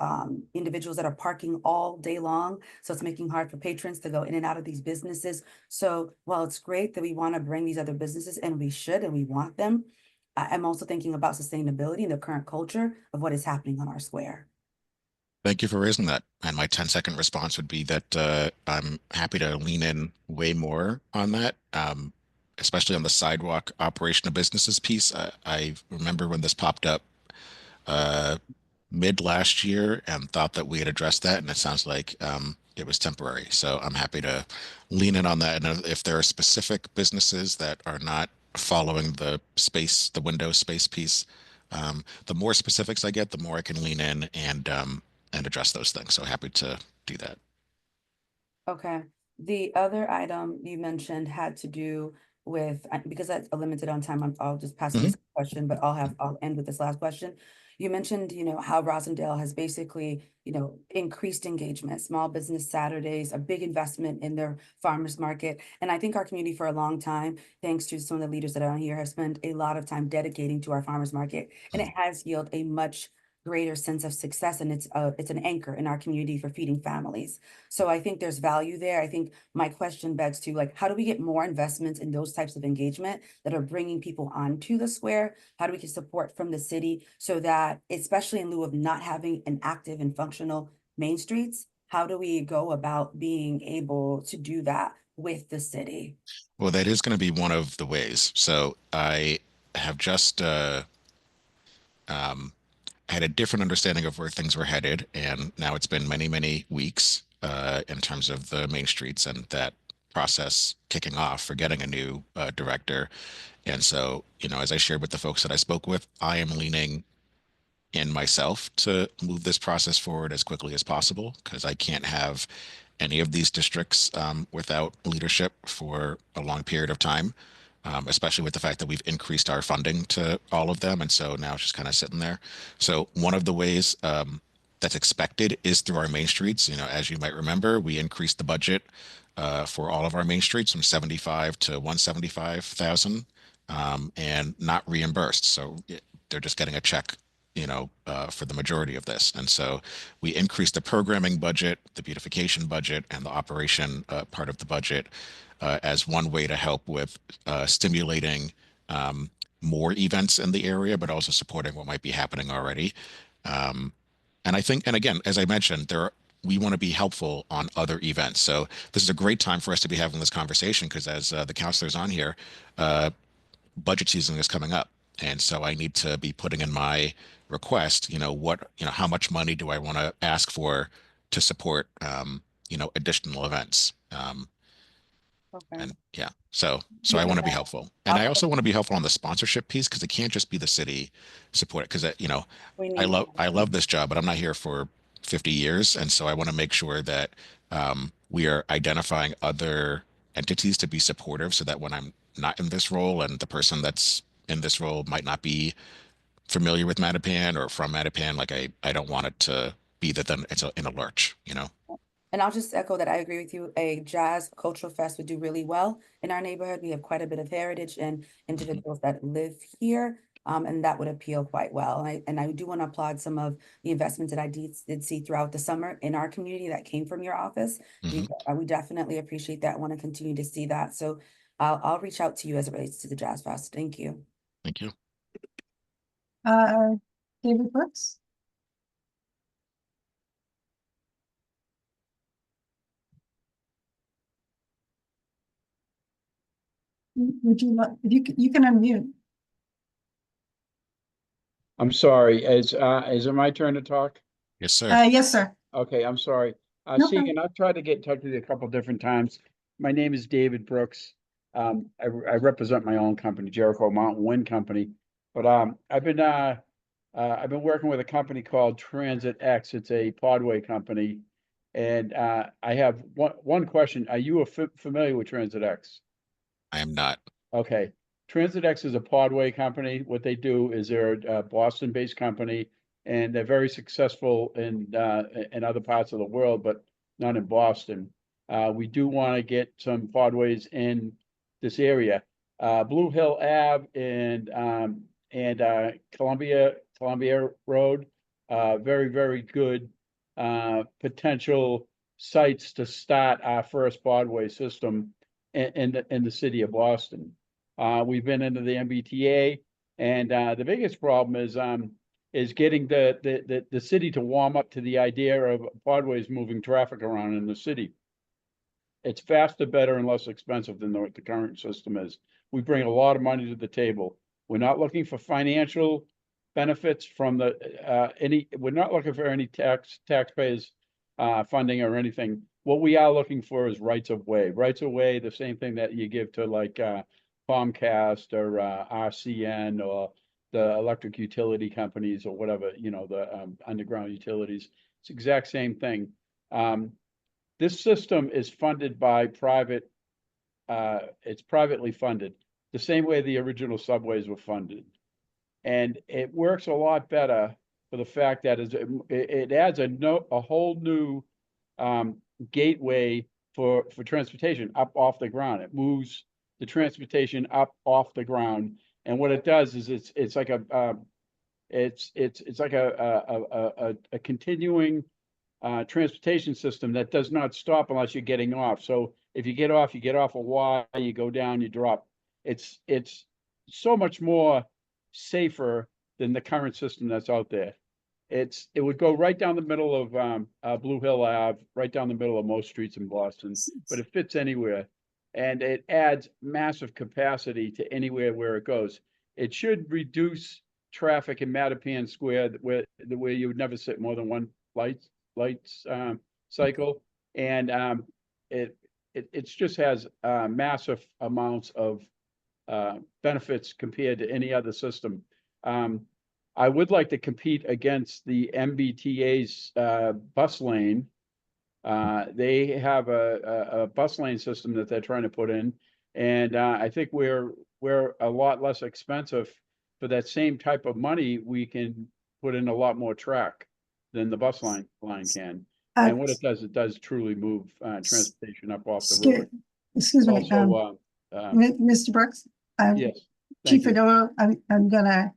individuals that are parking all day long, so it's making hard for patrons to go in and out of these businesses. So while it's great that we want to bring these other businesses, and we should, and we want them, I'm also thinking about sustainability and the current culture of what is happening on our square. Thank you for raising that. And my 10-second response would be that I'm happy to lean in way more on that, especially on the sidewalk operation of businesses piece. I remember when this popped up mid last year and thought that we had addressed that, and it sounds like it was temporary. So I'm happy to lean in on that. And if there are specific businesses that are not following the window space piece, the more specifics I get, the more I can lean in and address those things. So happy to do that. Okay. The other item you mentioned had to do with, because that's limited on time, I'll just pass this question, but I'll end with this last question. You mentioned, how Rosendale has basically, increased engagement, small business Saturdays, a big investment in their farmers market. And I think our community for a long time, thanks to some of the leaders that are on here, have spent a lot of time dedicating to our farmers market. And it has yielded a much greater sense of success, and it's an anchor in our community for feeding families. So I think there's value there. I think my question begs to, how do we get more investments in those types of engagement that are bringing people onto the square? How do we get support from the city so that, especially in lieu of not having an active and functional main streets, how do we go about being able to do that with the city? Well, that is going to be one of the ways. So I have just had a different understanding of where things were headed, and now it's been many, many weeks in terms of the main streets and that process kicking off for getting a new director. And so, as I shared with the folks that I spoke with, I am leaning in myself to move this process forward as quickly as possible because I can't have any of these districts without leadership for a long period of time, especially with the fact that we've increased our funding to all of them. And so now it's just kind of sitting there. So one of the ways that's expected is through our main streets. As you might remember, we increased the budget for all of our main streets from 75 to 175,000 and not reimbursed. So they're just getting a check for the majority of this. And so we increased the programming budget, the beautification budget, and the operation part of the budget as one way to help with stimulating more events in the area, but also supporting what might be happening already. And I think, and again, as I mentioned, we want to be helpful on other events. So this is a great time for us to be having this conversation because as the counselors on here, budget season is coming up. And so I need to be putting in my request, how much money do I want to ask for to support, additional events. Okay. And yeah, so I want to be helpful. And I also want to be helpful on the sponsorship piece because it can't just be the city support it. Because, I love this job, but I'm not here for 50 years. And so I want to make sure that we are identifying other entities to be supportive so that when I'm not in this role and the person that's in this role might not be familiar with Mattapan or from Mattapan, like I don't want it to be that then it's in a lurch, And I'll just echo that I agree with you. A jazz cultural fest would do really well in our neighborhood. We have quite a bit of heritage and individuals that live here. And that would appeal quite well. And I do want to applaud some of the investments that I did see throughout the summer in our community that came from your office. We definitely appreciate that. Want to continue to see that. So I'll reach out to you as it relates to the Jazz Fest. Thank you. Thank you. David Brooks? Would you like, you can unmute. I'm sorry, is it my turn to talk? Yes, sir. Yes, sir. Okay, I'm sorry. No Segun, I've tried to get in touch with you a couple different times. My name is David Brooks. I represent my own company, Jericho Mountain Wind Company. But I've been working with a company called Transit X. It's a Podway company. And I have one question. Are you familiar with Transit X? I am not. Okay. Transit X is a Podway company. What they do is they're a Boston-based company, and they're very successful in other parts of the world, but not in Boston. We do want to get some Podways in this area. Blue Hill Ave and Columbia Road, very, very good potential sites to start our first Podway system in the city of Boston. We've been into the MBTA, and the biggest problem is getting the city to warm up to the idea of Podways moving traffic around in the city. It's faster, better, and less expensive than the current system is. We bring a lot of money to the table. We're not looking for financial benefits from we're not looking for any taxpayers funding or anything. What we are looking for is rights of way. Rights of way, the same thing that you give to like Comcast or RCN or the electric utility companies or whatever, the underground utilities. It's the exact same thing. This system is funded by it's privately funded, the same way the original subways were funded. And it works a lot better for the fact that it adds a whole new gateway for transportation up off the ground. It moves the transportation up off the ground, and what it does is it's like a continuing transportation system that does not stop unless you're getting off. So if you get off a Y, you go down, you drop. It's so much more safer than the current system that's out there. It would go right down the middle of Blue Hill Ave, right down the middle of most streets in Boston, but it fits anywhere. and it adds massive capacity to anywhere where it goes. It should reduce traffic in Mattapan Square where you would never sit more than one lights cycle, and it just has massive amounts of benefits compared to any other system. I would like to compete against the MBTA's bus lane. They have a bus lane system that they're trying to put in, and I think we're a lot less expensive. For that same type of money, we can put in a lot more track than the bus line can. And what it does truly move transportation up off the road. Excuse me, Also, Mr. Brooks. yes, Chief thank you. Idowu, I'm gonna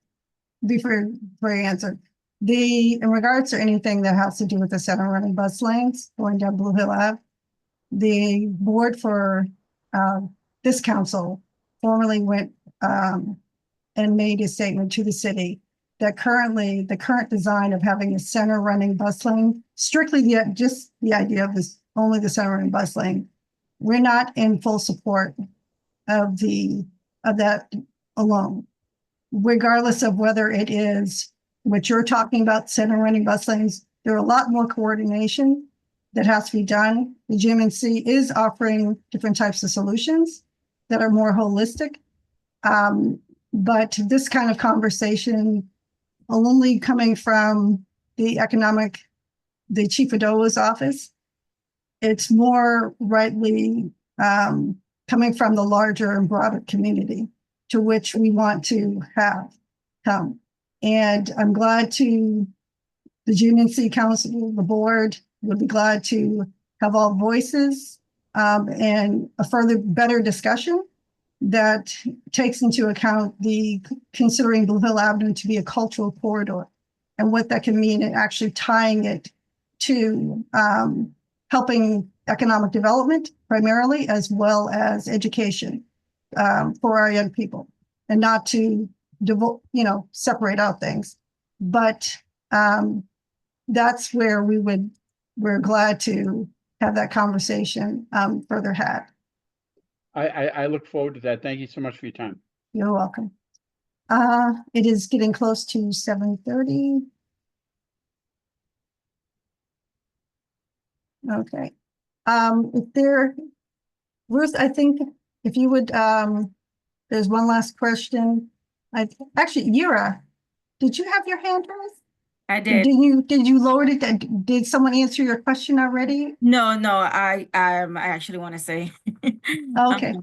be for your answer. In regards to anything that has to do with the center running bus lanes going down Blue Hill Ave, the board for this council formally went and made a statement to the city that currently the current design of having a center running bus lane, strictly just the idea of this only the center running bus lane, we're not in full support of that alone, regardless of whether it is what you're talking about, center running bus lanes. There are a lot more coordination that has to be done. The GMNC is offering different types of solutions that are more holistic. But this kind of conversation only coming from the Chief Idowu's office, it's more rightly coming from the larger and broader community to which we want to have come. And I'm glad the GMNC Council, the board, would be glad to have all voices and a further better discussion that takes into account considering Blue Hill Avenue to be a cultural corridor and what that can mean, and actually tying it to helping economic development primarily, as well as education for our young people, and not to separate out things. But that's where we're glad to have that conversation further had. I look forward to that. Thank you so much for your time. You're welcome. It is getting close to 7:30. Okay. Ruth, I think if you would, there's one last question. Actually, Yura, did you have your hand raised? I did. Did you lower it? Did someone answer your question already? No, I actually want to say. Okay.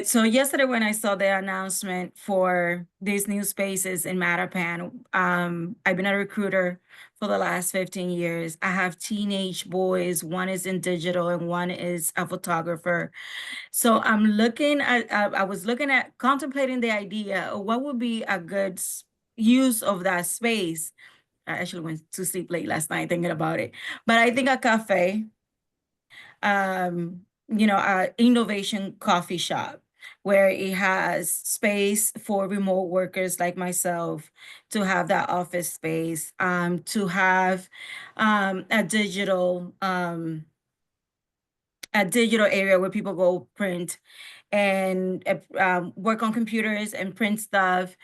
So yesterday when I saw the announcement for these new spaces in Mattapan, I've been a recruiter for the last 15 years. I have teenage boys. One is in digital and one is a photographer. So I was looking at contemplating the idea of what would be a good use of that space. I actually went to sleep late last night thinking about it, but I think a cafe, a innovation coffee shop where it has space for remote workers like myself to have that office space, to have a digital area where people go print and work on computers and print stuff,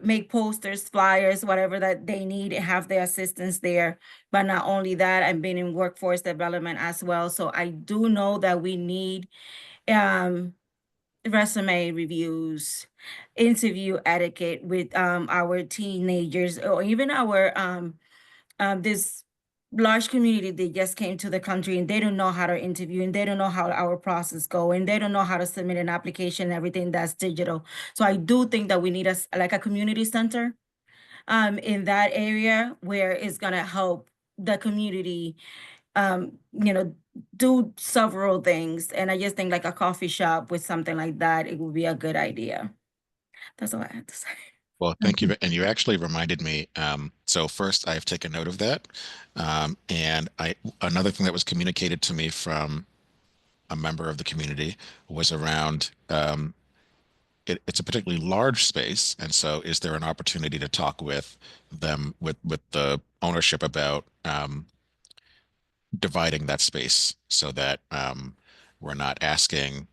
make posters, flyers, whatever that they need, and have their assistants there. But not only that, I've been in workforce development as well. So I do know that we need resume reviews, interview etiquette with our teenagers, or even our this large community that just came to the country, and they don't know how to interview, and they don't know how our process go, and they don't know how to submit an application and everything that's digital. So I do think that we need a community center in that area where it's gonna help the community do several things. And I just think like a coffee shop with something like that, it would be a good idea. That's all I had to say. Well, thank you. And you actually reminded me. So first, I've taken note of that. And another thing that was communicated to me from a member of the community was around it's a particularly large space. And so is there an opportunity to talk with them, with the ownership about dividing that space so that We're not asking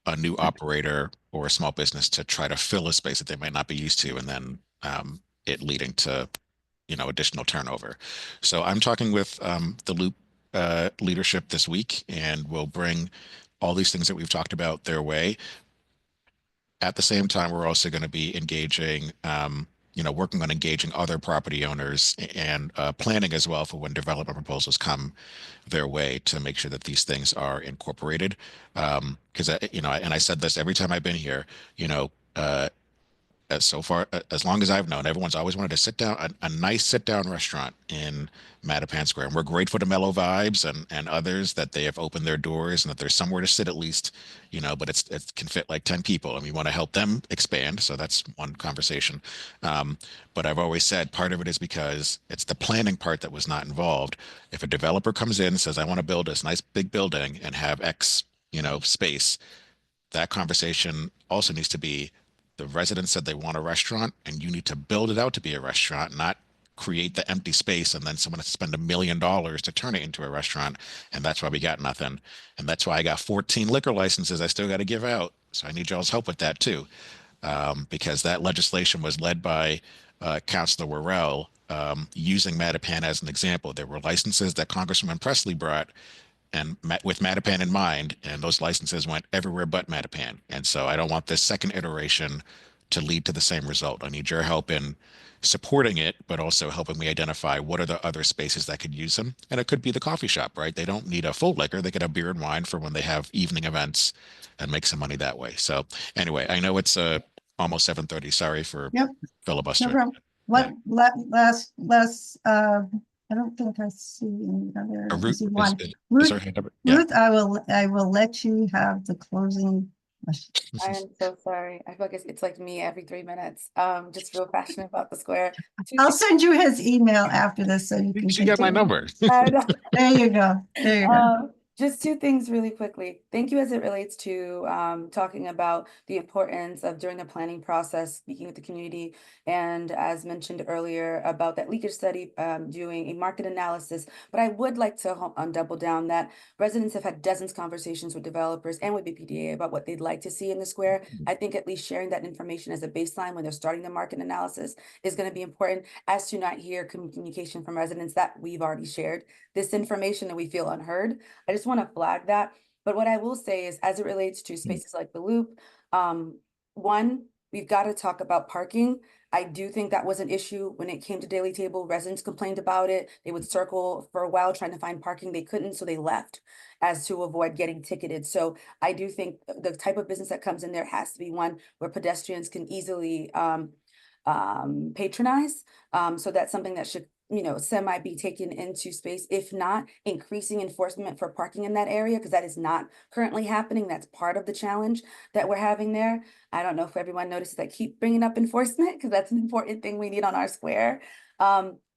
a new operator or a small business to try to fill a space that they might not be used to, and then it leading to, additional turnover. So I'm talking with the Loop leadership this week, and we'll bring all these things that we've talked about their way. At the same time, we're also going to be engaging, working on engaging other property owners and planning as well for when development proposals come their way to make sure that these things are incorporated. Because, and I said this every time I've been here, so far, as long as I've known, everyone's always wanted to sit down, a nice sit down restaurant in Mattapan Square. And we're grateful to Mellow Vibes and others that they have opened their doors and that there's somewhere to sit at least, but it can fit like 10 people, and we want to help them expand. So that's one conversation. But I've always said part of it is because it's the planning part that was not involved. If a developer comes in and says, I want to build this nice big building and have X, space, that conversation also needs to be, the residents said they want a restaurant, and you need to build it out to be a restaurant, not create the empty space and then someone has to spend $1 million to turn it into a restaurant. And that's why we got nothing. And that's why I got 14 liquor licenses I still got to give out. So I need y'all's help with that too. Because that legislation was led by Councilor Worrell, using Mattapan as an example. There were licenses that Congresswoman Presley brought and with Mattapan in mind, and those licenses went everywhere but Mattapan. And so I don't want this second iteration to lead to the same result. I need your help in supporting it, but also helping me identify what are the other spaces that could use them. And it could be the coffee shop, right? They don't need a full liquor. They could have beer and wine for when they have evening events and make some money that way. So anyway, I know it's almost 7:30. Sorry for Yep. filibustering. No problem. What, last, I don't think I see any other. I Ruth, see one. is Ruth, her hand up? Yeah. Ruth, I will let you have the closing. I am so sorry. I feel like it's like me every 3 minutes. Just real passionate about the square. I'll send you his email after this so you can. She got my number. I know. There you go. There you go. Just two things really quickly. Thank you as it relates to talking about the importance of during the planning process, speaking with the community, and as mentioned earlier about that leakage study, doing a market analysis. But I would like to double down that residents have had dozens of conversations with developers and with BPDA about what they'd like to see in the square. I think at least sharing that information as a baseline when they're starting the market analysis is going to be important, as to not hear communication from residents that we've already shared this information and we feel unheard. I just want to flag that. But what I will say is, as it relates to spaces like the Loop, one, we've got to talk about parking. I do think that was an issue when it came to Daily Table. Residents complained about it. They would circle for a while trying to find parking. They couldn't, so they left as to avoid getting ticketed. So I do think the type of business that comes in there has to be one where pedestrians can easily patronize. So that's something that should semi be taken into space, if not increasing enforcement for parking in that area, because that is not currently happening. That's part of the challenge that we're having there. I don't know if everyone notices I keep bringing up enforcement, because that's an important thing we need on our square.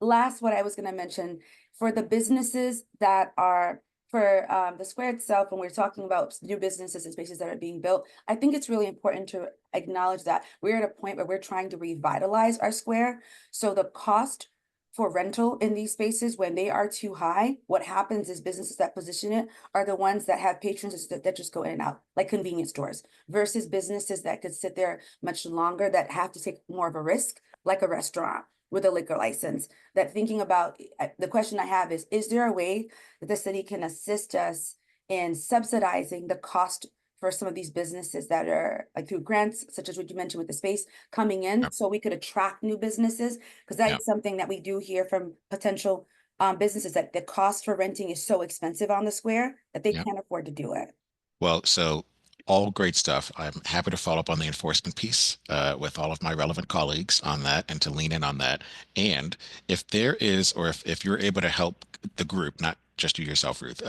Last, what I was going to mention for the businesses that are for the square itself, when we're talking about new businesses and spaces that are being built, I think it's really important to acknowledge that we're at a point where we're trying to revitalize our square. So the cost for rental in these spaces, when they are too high, what happens is businesses that position it are the ones that have patrons that just go in and out, like convenience stores, versus businesses that could sit there much longer, that have to take more of a risk, like a restaurant with a liquor license. That thinking about, the question I have is there a way that the city can assist us in subsidizing the cost for some of these businesses that are like through grants, such as what you mentioned with the space coming in, so we could attract new businesses? Because that is something that we do hear from potential businesses, that the cost for renting is so expensive on the square that they can't afford to do it. Well, so all great stuff. I'm happy to follow up on the enforcement piece with all of my relevant colleagues on that, and to lean in on that. And if there is, or if you're able to help the group, not just you yourself, Ruth,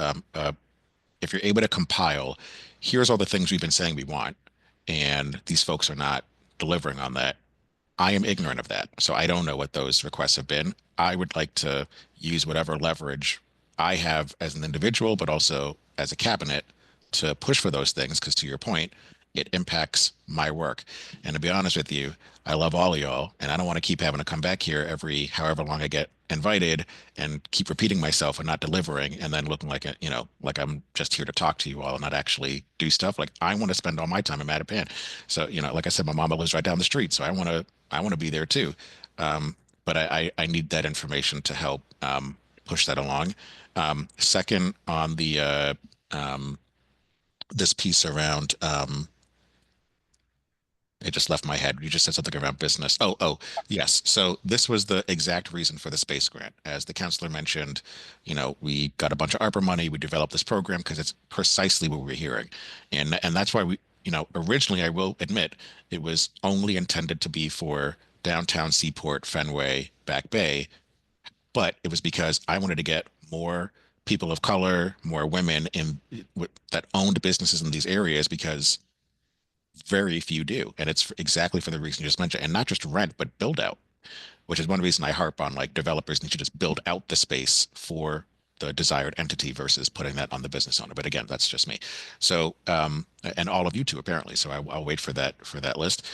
if you're able to compile, here's all the things we've been saying we want, and these folks are not delivering on that. I am ignorant of that, so I don't know what those requests have been. I would like to use whatever leverage I have as an individual, but also as a cabinet, to push for those things, because to your point, it impacts my work. And to be honest with you, I love all of y'all, and I don't want to keep having to come back here every however long I get invited and keep repeating myself and not delivering, and then looking like like I'm just here to talk to you all and not actually do stuff. Like, I want to spend all my time in Mattapan. So, like I said, my mama lives right down the street, so I want to be there too. But I need that information to help push that along. Second, on the this piece around it just left my head. You just said something around business. Oh, yes. So this was the exact reason for the space grant. As the counselor mentioned, we got a bunch of ARPA money. We developed this program because it's precisely what we're hearing. And that's why we, originally, I will admit, it was only intended to be for downtown Seaport, Fenway, Back Bay. But it was because I wanted to get more people of color, more women that owned businesses in these areas, because very few do. And it's exactly for the reason you just mentioned, and not just rent, but build out, which is one reason I harp on, like, developers need to just build out the space for the desired entity versus putting that on the business owner. But again, that's just me. So, and all of you too, apparently. So I'll wait for that list.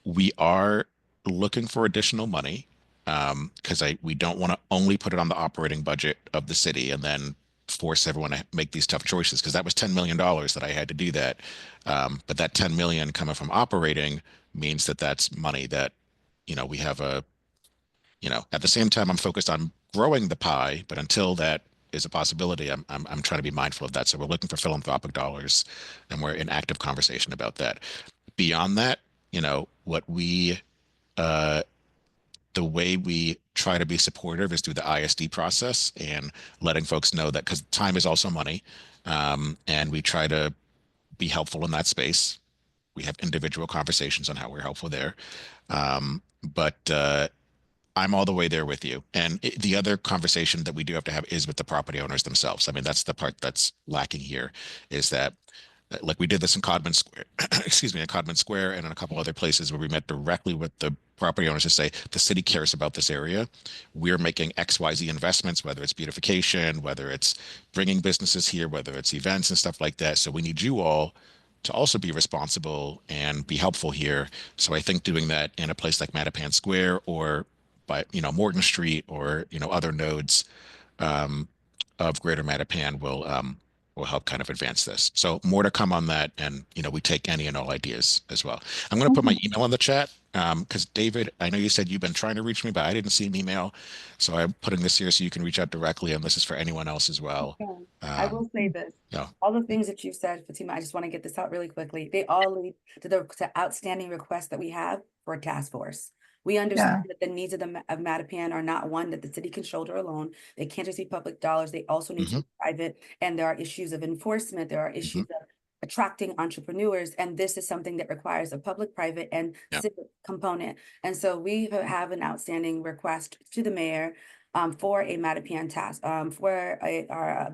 We are looking for additional money, because we don't want to only put it on the operating budget of the city and then force everyone to make these tough choices, because that was $10 million that I had to do that. But that 10 million coming from operating means that that's money that, we have at the same time, I'm focused on growing the pie, but until that is a possibility, I'm trying to be mindful of that. So we're looking for philanthropic dollars, and we're in active conversation about that. Beyond that, what we, the way we try to be supportive is through the ISD process and letting folks know that, because time is also money. And we try to be helpful in that space. We have individual conversations on how we're helpful there. But I'm all the way there with you. And the other conversation that we do have to have is with the property owners themselves. I mean, that's the part that's lacking here, is that, like, we did this in Codman Square, excuse me, in Codman Square and in a couple other places where we met directly with the property owners to say, the city cares about this area. We're making XYZ investments, whether it's beautification, whether it's bringing businesses here, whether it's events and stuff like that. So we need you all to also be responsible and be helpful here. So I think doing that in a place like Mattapan Square, or by, Morgan Street, or, other nodes of Greater Mattapan will help kind of advance this. So more to come on that. And, we take any and all ideas as well. I'm going to put my email in the chat, because David, I know you said you've been trying to reach me, but I didn't see an email. So I'm putting this here so you can reach out directly. And this is for anyone else as well. Okay. I will say this. Yeah. All the things that you said, Fatima, I just want to get this out really quickly. They all lead to the outstanding requests that we have for a task force. We understand that the needs of Mattapan are not one that the city can shoulder alone. They can't receive public dollars. They also need to be private. And there are issues of enforcement. There are issues of attracting entrepreneurs. And this is something that requires a public, private, and civic component. And so we have an outstanding request to the mayor for a Mattapan task, for our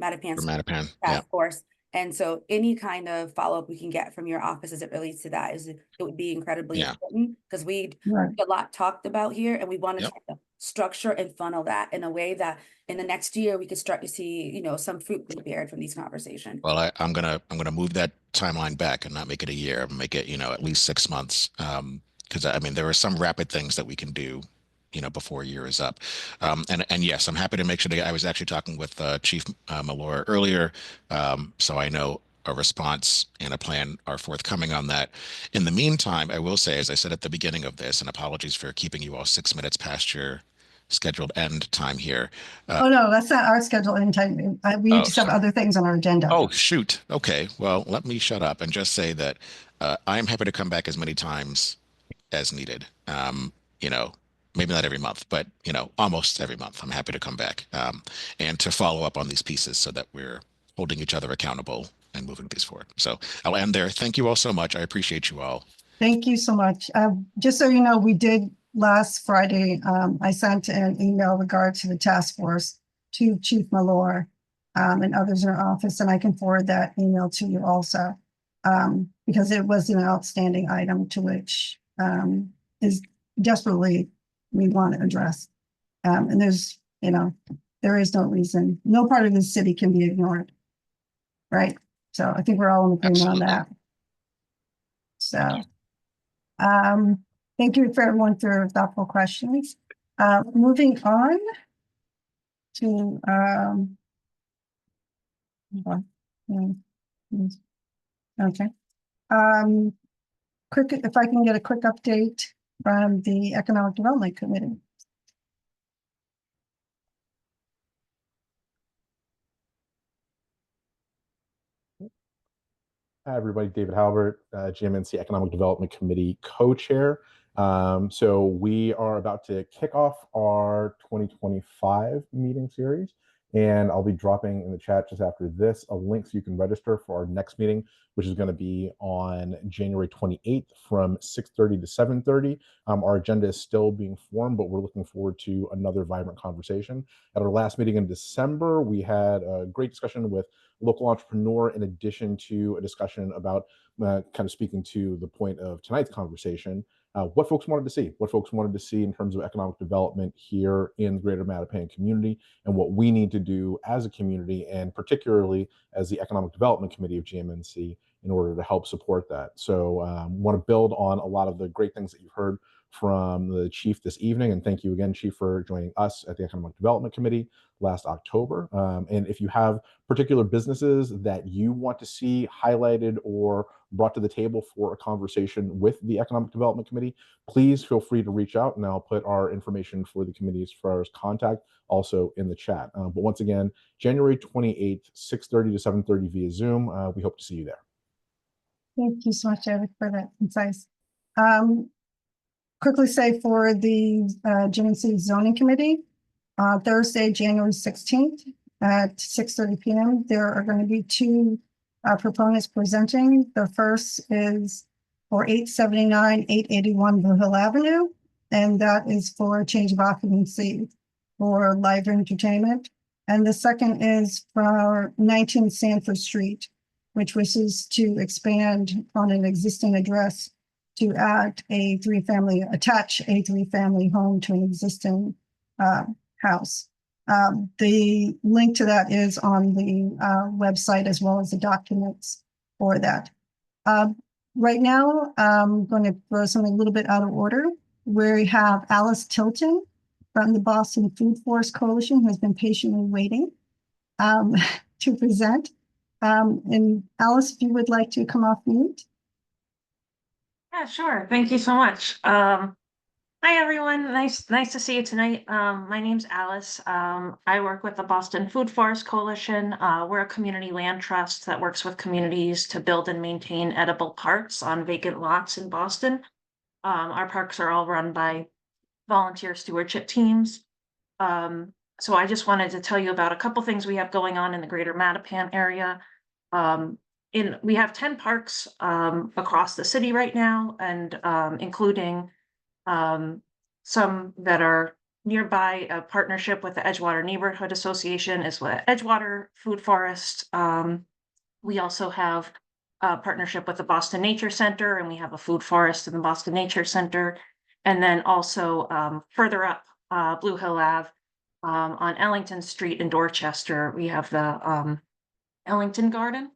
Mattapan task force. And so any kind of follow-up we can get from your office as it relates to that it would be incredibly important, because we a lot talked about here, and we want to try to structure and funnel that in a way that in the next year we could start to see, some fruit being bared from these conversations. Well, I'm gonna move that timeline back and not make it a year, make it, at least 6 months. Because I mean, there are some rapid things that we can do, before a year is up. And yes, I'm happy to make sure that I was actually talking with Chief Malora earlier. So I know a response and a plan are forthcoming on that. In the meantime, I will say, as I said at the beginning of this, and apologies for keeping you all 6 minutes past your scheduled end time here. Oh, no, that's not our scheduled end time. We just have other things on our agenda. Oh, shoot. Okay. Well, let me shut up and just say that I'm happy to come back as many times as needed. Maybe not every month, but, almost every month. I'm happy to come back and to follow up on these pieces so that we're holding each other accountable and moving these forward. So I'll end there. Thank you all so much. I appreciate you all. Thank you so much. Just so you know, we did last Friday, I sent an email regard to the task force to Chief Malora and others in our office, and I can forward that email to you also, because it was an outstanding item to which is desperately we want to address. And there's, there is no reason, no part of the city can be ignored. Right. So I think we're all in agreement on that. So thank you for everyone for thoughtful questions. Moving on to, hold on. Okay. Quick, if I can get a quick update from the Economic Development Committee. Hi, everybody. David Halbert, GMNC Economic Development Committee co-chair. So we are about to kick off our 2025 meeting series, and I'll be dropping in the chat just after this a link so you can register for our next meeting, which is going to be on January 28th from 6:30 to 7:30. Our agenda is still being formed, but we're looking forward to another vibrant conversation. At our last meeting in December, we had a great discussion with local entrepreneur, in addition to a discussion about kind of speaking to the point of tonight's conversation, what folks wanted to see in terms of economic development here in the Greater Mattapan community, and what we need to do as a community, and particularly as the Economic Development Committee of GMNC, in order to help support that. So want to build on a lot of the great things that you've heard from the chief this evening, and thank you again, Chief, for joining us at the Economic Development Committee last October. And if you have particular businesses that you want to see highlighted or brought to the table for a conversation with the Economic Development Committee, please feel free to reach out, and I'll put our information for the committee as far as contact also in the chat. But once again, January 28th, 6:30 to 7:30 via Zoom. We hope to see you there. Thank you so much, Eric, for that concise. Quickly say for the GMNC Zoning Committee, Thursday, January 16th at 6:30 p.m. There are going to be two proponents presenting. The first is for 879, 881 Blue Hill Avenue, and that is for a change of occupancy for live entertainment. And the second is for 19 Sanford Street, which wishes to expand on an existing address to add attach a three-family home to an existing house. The link to that is on the website, as well as the documents for that. Right now, I'm going to throw something a little bit out of order. We have Alice Tilton from the Boston Food Forest Coalition, who has been patiently waiting to present. And Alice, if you would like to come off mute. Yeah, sure. Thank you so much. Hi, everyone. Nice to see you tonight. My name's Alice. I work with the Boston Food Forest Coalition. We're a community land trust that works with communities to build and maintain edible parks on vacant lots in Boston. Our parks are all run by volunteer stewardship teams. So I just wanted to tell you about a couple things we have going on in the Greater Mattapan area. We have 10 parks across the city right now, and including some that are nearby. A partnership with the Edgewater Neighborhood Association is with Edgewater Food Forest. We also have a partnership with the Boston Nature Center, and we have a food forest in the Boston Nature Center. And then also further up Blue Hill Ave on Ellington Street in Dorchester, we have the Ellington Garden.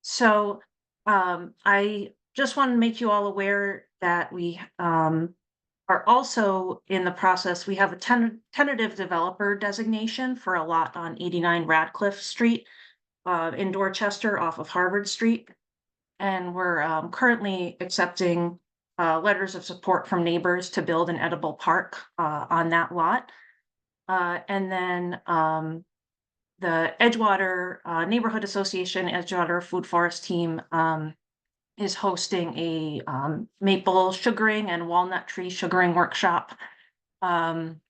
So I just want to make you all aware that we are also in the process. We have a tentative developer designation for a lot on 89 Radcliffe Street in Dorchester off of Harvard Street. And we're currently accepting letters of support from neighbors to build an edible park on that lot. And then the Edgewater Neighborhood Association, Edgewater Food Forest team is hosting a maple sugaring and walnut tree sugaring workshop on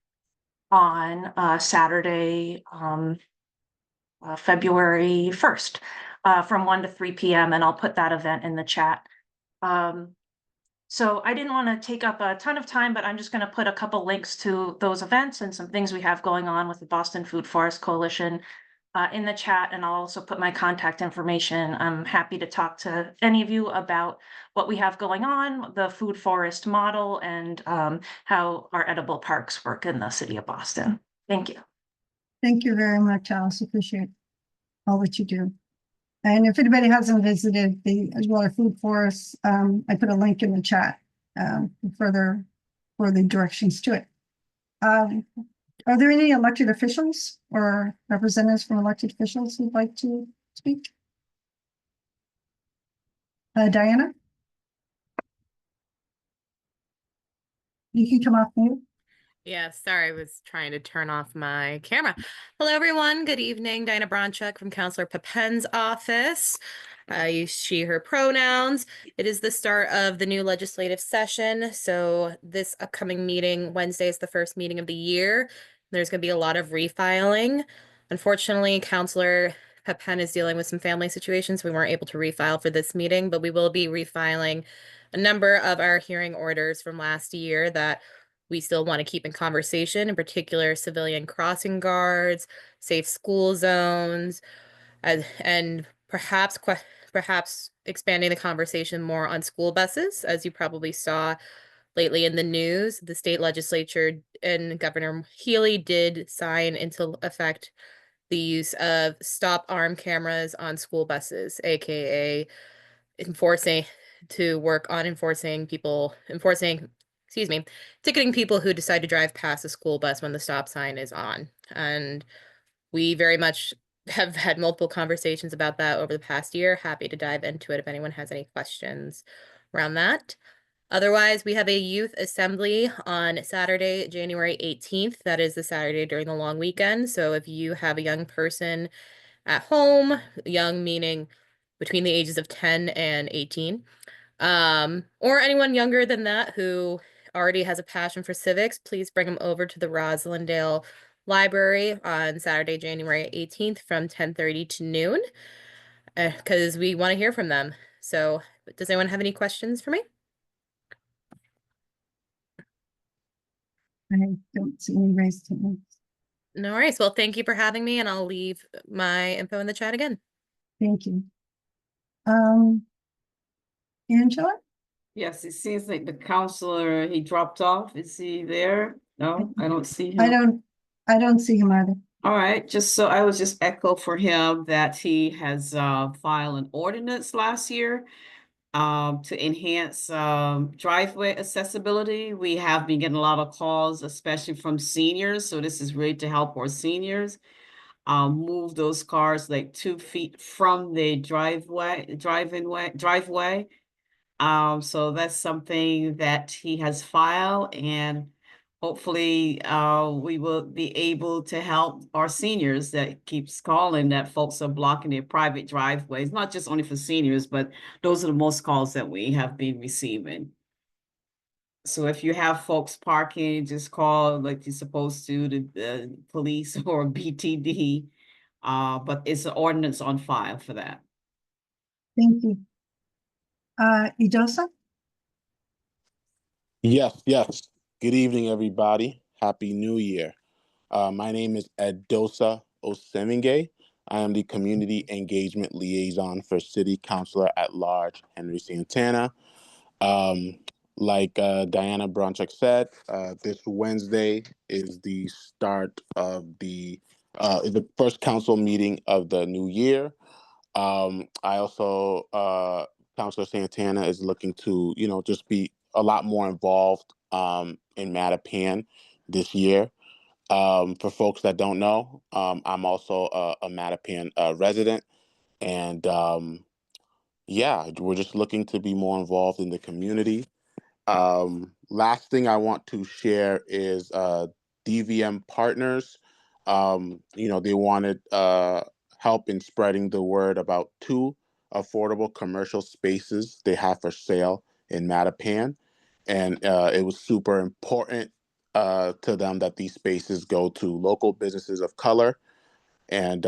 Saturday, February 1st from 1 to 3 p.m. And I'll put that event in the chat. So I didn't want to take up a ton of time, but I'm just going to put a couple links to those events and some things we have going on with the Boston Food Forest Coalition in the chat. And I'll also put my contact information. I'm happy to talk to any of you about what we have going on, the food forest model, and how our edible parks work in the city of Boston. Thank you. Thank you very much, Alice. Appreciate all that you do. And if anybody hasn't visited the Edgewater Food Forest, I put a link in the chat for further for the directions to it. Are there any elected officials or representatives from elected officials who'd like to speak? Diana? You can come off mute. Yeah, sorry, I was trying to turn off my camera. Hello, everyone. Good evening. Diana Bronchuk from Councillor Papen's office. I use she, her pronouns. It is the start of the new legislative session. So this upcoming meeting, Wednesday, is the first meeting of the year. There's going to be a lot of refiling. Unfortunately, Councillor Papen is dealing with some family situations. We weren't able to refile for this meeting, but we will be refiling a number of our hearing orders from last year that we still want to keep in conversation, in particular civilian crossing guards, safe school zones, and perhaps expanding the conversation more on school buses. As you probably saw lately in the news, the state legislature and Governor Healy did sign into effect the use of stop arm cameras on school buses, aka enforcing ticketing people who decide to drive past a school bus when the stop sign is on. And we very much have had multiple conversations about that over the past year. Happy to dive into it if anyone has any questions around that. Otherwise, we have a youth assembly on Saturday, January 18th. That is the Saturday during the long weekend. So if you have a young person at home, young meaning between the ages of 10 and 18, or anyone younger than that who already has a passion for civics, please bring them over to the Roslindale Library on Saturday, January 18th from 10:30 to noon, because we want to hear from them. So does anyone have any questions for me? I don't see any raised hands. No worries. Well, thank you for having me, and I'll leave my info in the chat again. Thank you. Angela? Yes, it seems like the counselor, he dropped off. Is he there? No, I don't see him. I don't see him either. All right, so I was just echo for him that he has filed an ordinance last year to enhance driveway accessibility. We have been getting a lot of calls, especially from seniors. So this is really to help our seniors move those cars like 2 feet from the driveway. So that's something that he has filed, and hopefully we will be able to help our seniors that keeps calling that folks are blocking their private driveways, not just only for seniors, but those are the most calls that we have been receiving. So if you have folks parking, just call like you're supposed to the police or BTD, but it's an ordinance on file for that. Thank you. Idosa? Yes. Good evening, everybody. Happy New Year. My name is Edosa Osemenge. I am the Community Engagement Liaison for City Councilor at Large Henry Santana. Like Diana Bronchuk said, this Wednesday is the start of the first council meeting of the new year. I also, Councilor Santana is looking to, just be a lot more involved in Mattapan this year. For folks that don't know, I'm also a Mattapan resident, and yeah, we're just looking to be more involved in the community. Last thing I want to share is DVM Partners. They wanted help in spreading the word about 2 affordable commercial spaces they have for sale in Mattapan. And it was super important to them that these spaces go to local businesses of color. And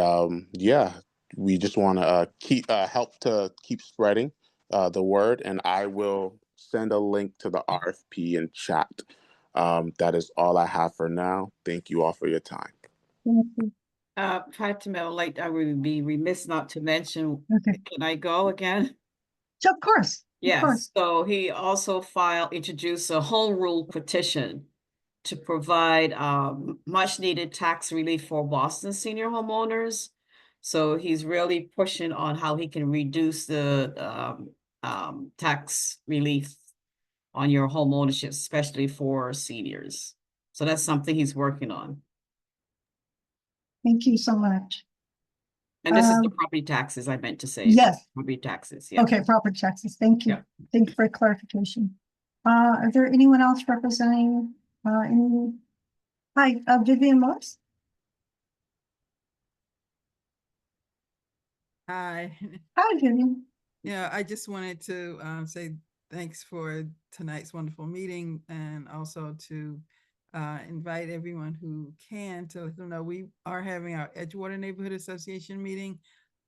yeah, we just want to help to keep spreading the word. And I will send a link to the RFP in chat. That is all I have for now. Thank you all for your time. Thank you. Fatima, like I would be remiss not to mention, Okay. can I go again? Of course. Yes, so he also introduced a home rule petition to provide much needed tax relief for Boston senior homeowners. So he's really pushing on how he can reduce the tax relief on your home ownership, especially for seniors. So that's something he's working on. Thank you so much. And this is the property taxes I meant to say. Yes. Property taxes, yeah. Okay, property taxes. Thank you. Yeah. Thank you for clarification. Are there anyone else representing any? Hi, Vivian Morris. Hi. Hi, Vivian. Yeah, I just wanted to say thanks for tonight's wonderful meeting, and also to invite everyone who can to let them know we are having our Edgewater Neighborhood Association meeting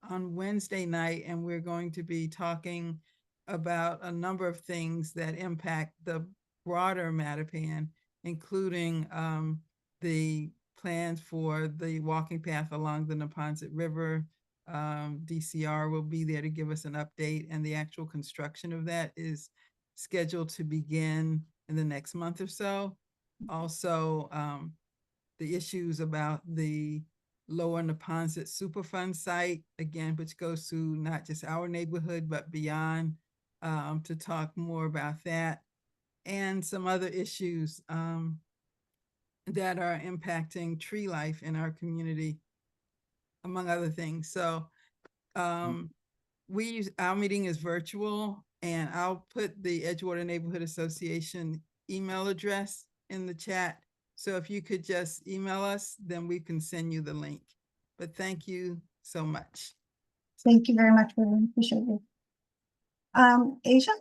on Wednesday night, and we're going to be talking about a number of things that impact the broader Mattapan, including the plans for the walking path along the Neponset River. DCR will be there to give us an update, and the actual construction of that is scheduled to begin in the next month or so. Also, the issues about the Lower Neponset Superfund site, again, which goes to not just our neighborhood, but beyond, to talk more about that, and some other issues that are impacting tree life in our community, among other things. So our meeting is virtual, and I'll put the Edgewater Neighborhood Association email address in the chat. So if you could just email us, then we can send you the link. But thank you so much. Thank you very much, Vivian. Appreciate it. Asia?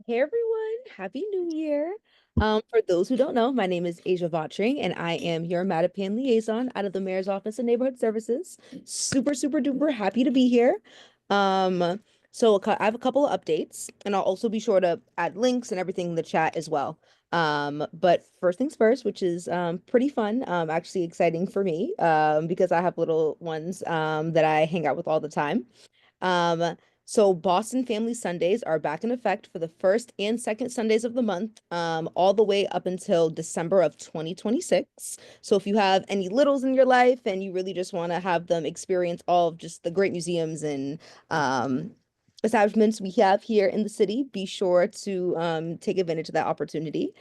Hey everyone, Happy New Year. For those who don't know, my name is Asia Votring, and I am your Mattapan liaison out of the Mayor's Office of Neighborhood Services. Super duper happy to be here. So I have a couple of updates, and I'll also be sure to add links and everything in the chat as well. But first things first, which is pretty fun, actually exciting for me, because I have little ones that I hang out with all the time. So Boston Family Sundays are back in effect for the first and second Sundays of the month, all the way up until December of 2026. So if you have any littles in your life and you really just want to have them experience all of just the great museums and establishments we have here in the city, be sure to take advantage of that opportunity.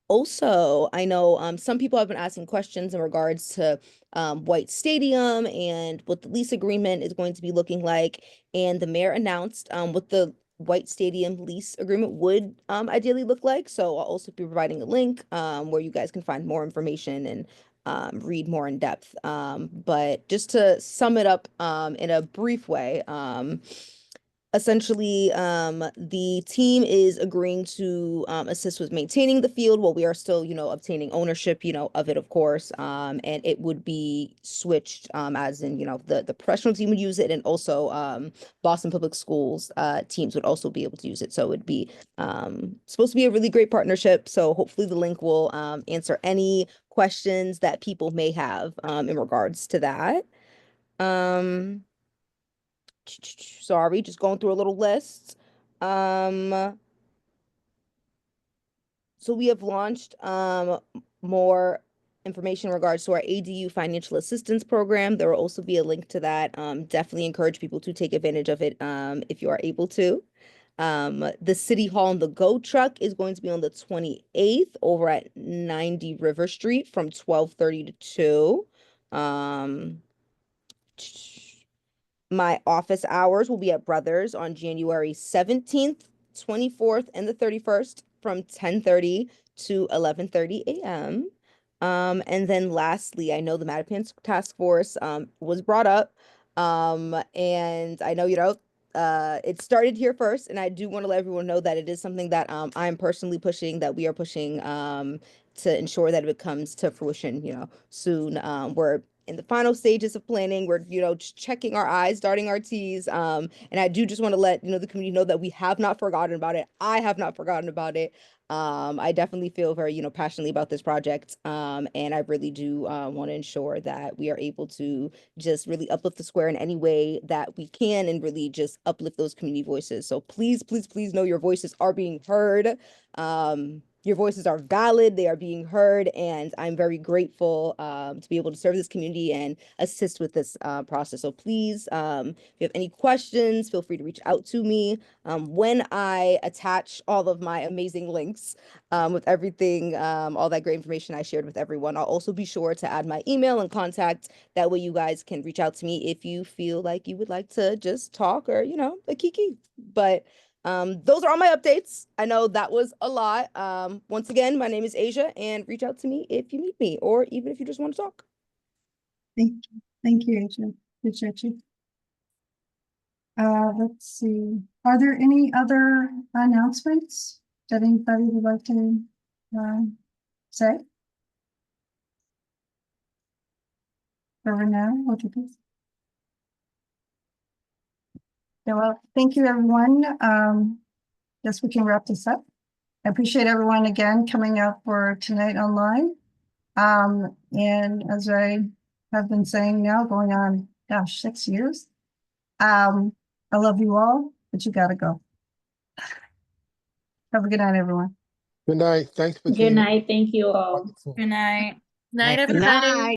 Also, I know some people have been asking questions in regards to White Stadium and what the lease agreement is going to be looking like. And the mayor announced what the White Stadium lease agreement would ideally look like. So I'll also be providing a link where you guys can find more information and read more in depth. But just to sum it up in a brief way, essentially, the team is agreeing to assist with maintaining the field while we are still, obtaining ownership, of it, of course. And it would be switched, as in, the professional team would use it, and also Boston Public Schools teams would also be able to use it. So it would be supposed to be a really great partnership. So hopefully the link will answer any questions that people may have in regards to that. Sorry, just going through a little list. So we have launched more information in regards to our ADU financial assistance program. There will also be a link to that. Definitely encourage people to take advantage of it if you are able to. The City Hall and the Go truck is going to be on the 28th over at 90 River Street from 12:30 to 2. My office hours will be at Brothers on January 17th, 24th, and the 31st from 10:30 to 11:30 a.m. And then lastly, I know the Mattapan Task Force was brought up. And I know, it started here first, and I do want to let everyone know that it is something that I'm personally pushing, that we are pushing to ensure that it comes to fruition, soon. We're in the final stages of planning. We're, just checking our I's, dotting our T's. And I do just want to let, the community know that we have not forgotten about it. I have not forgotten about it. I definitely feel very, passionately about this project. And I really do want to ensure that we are able to just really uplift the square in any way that we can, and really just uplift those community voices. So please know your voices are being heard. Your voices are valid, they are being heard, and I'm very grateful to be able to serve this community and assist with this process. So please, if you have any questions, feel free to reach out to me. When I attach all of my amazing links with everything, all that great information I shared with everyone, I'll also be sure to add my email and contact. That way you guys can reach out to me if you feel like you would like to just talk or, a kiki. But those are all my updates. I know that was a lot. Once again, my name is Asia, and reach out to me if you need me, or even if you just want to talk. Thank you, Asia. Appreciate you. Let's see. Are there any other announcements that anybody would like to say? For now, what do you think? Yeah, well, thank you, everyone. Guess we can wrap this up. I appreciate everyone again coming out for tonight online. And as I have been saying now, going on, gosh, 6 years. I love you all, but you gotta go. Have a good night, everyone. Good night. Thanks for Good night. Thank you all. Good night. Night, Good everybody. night.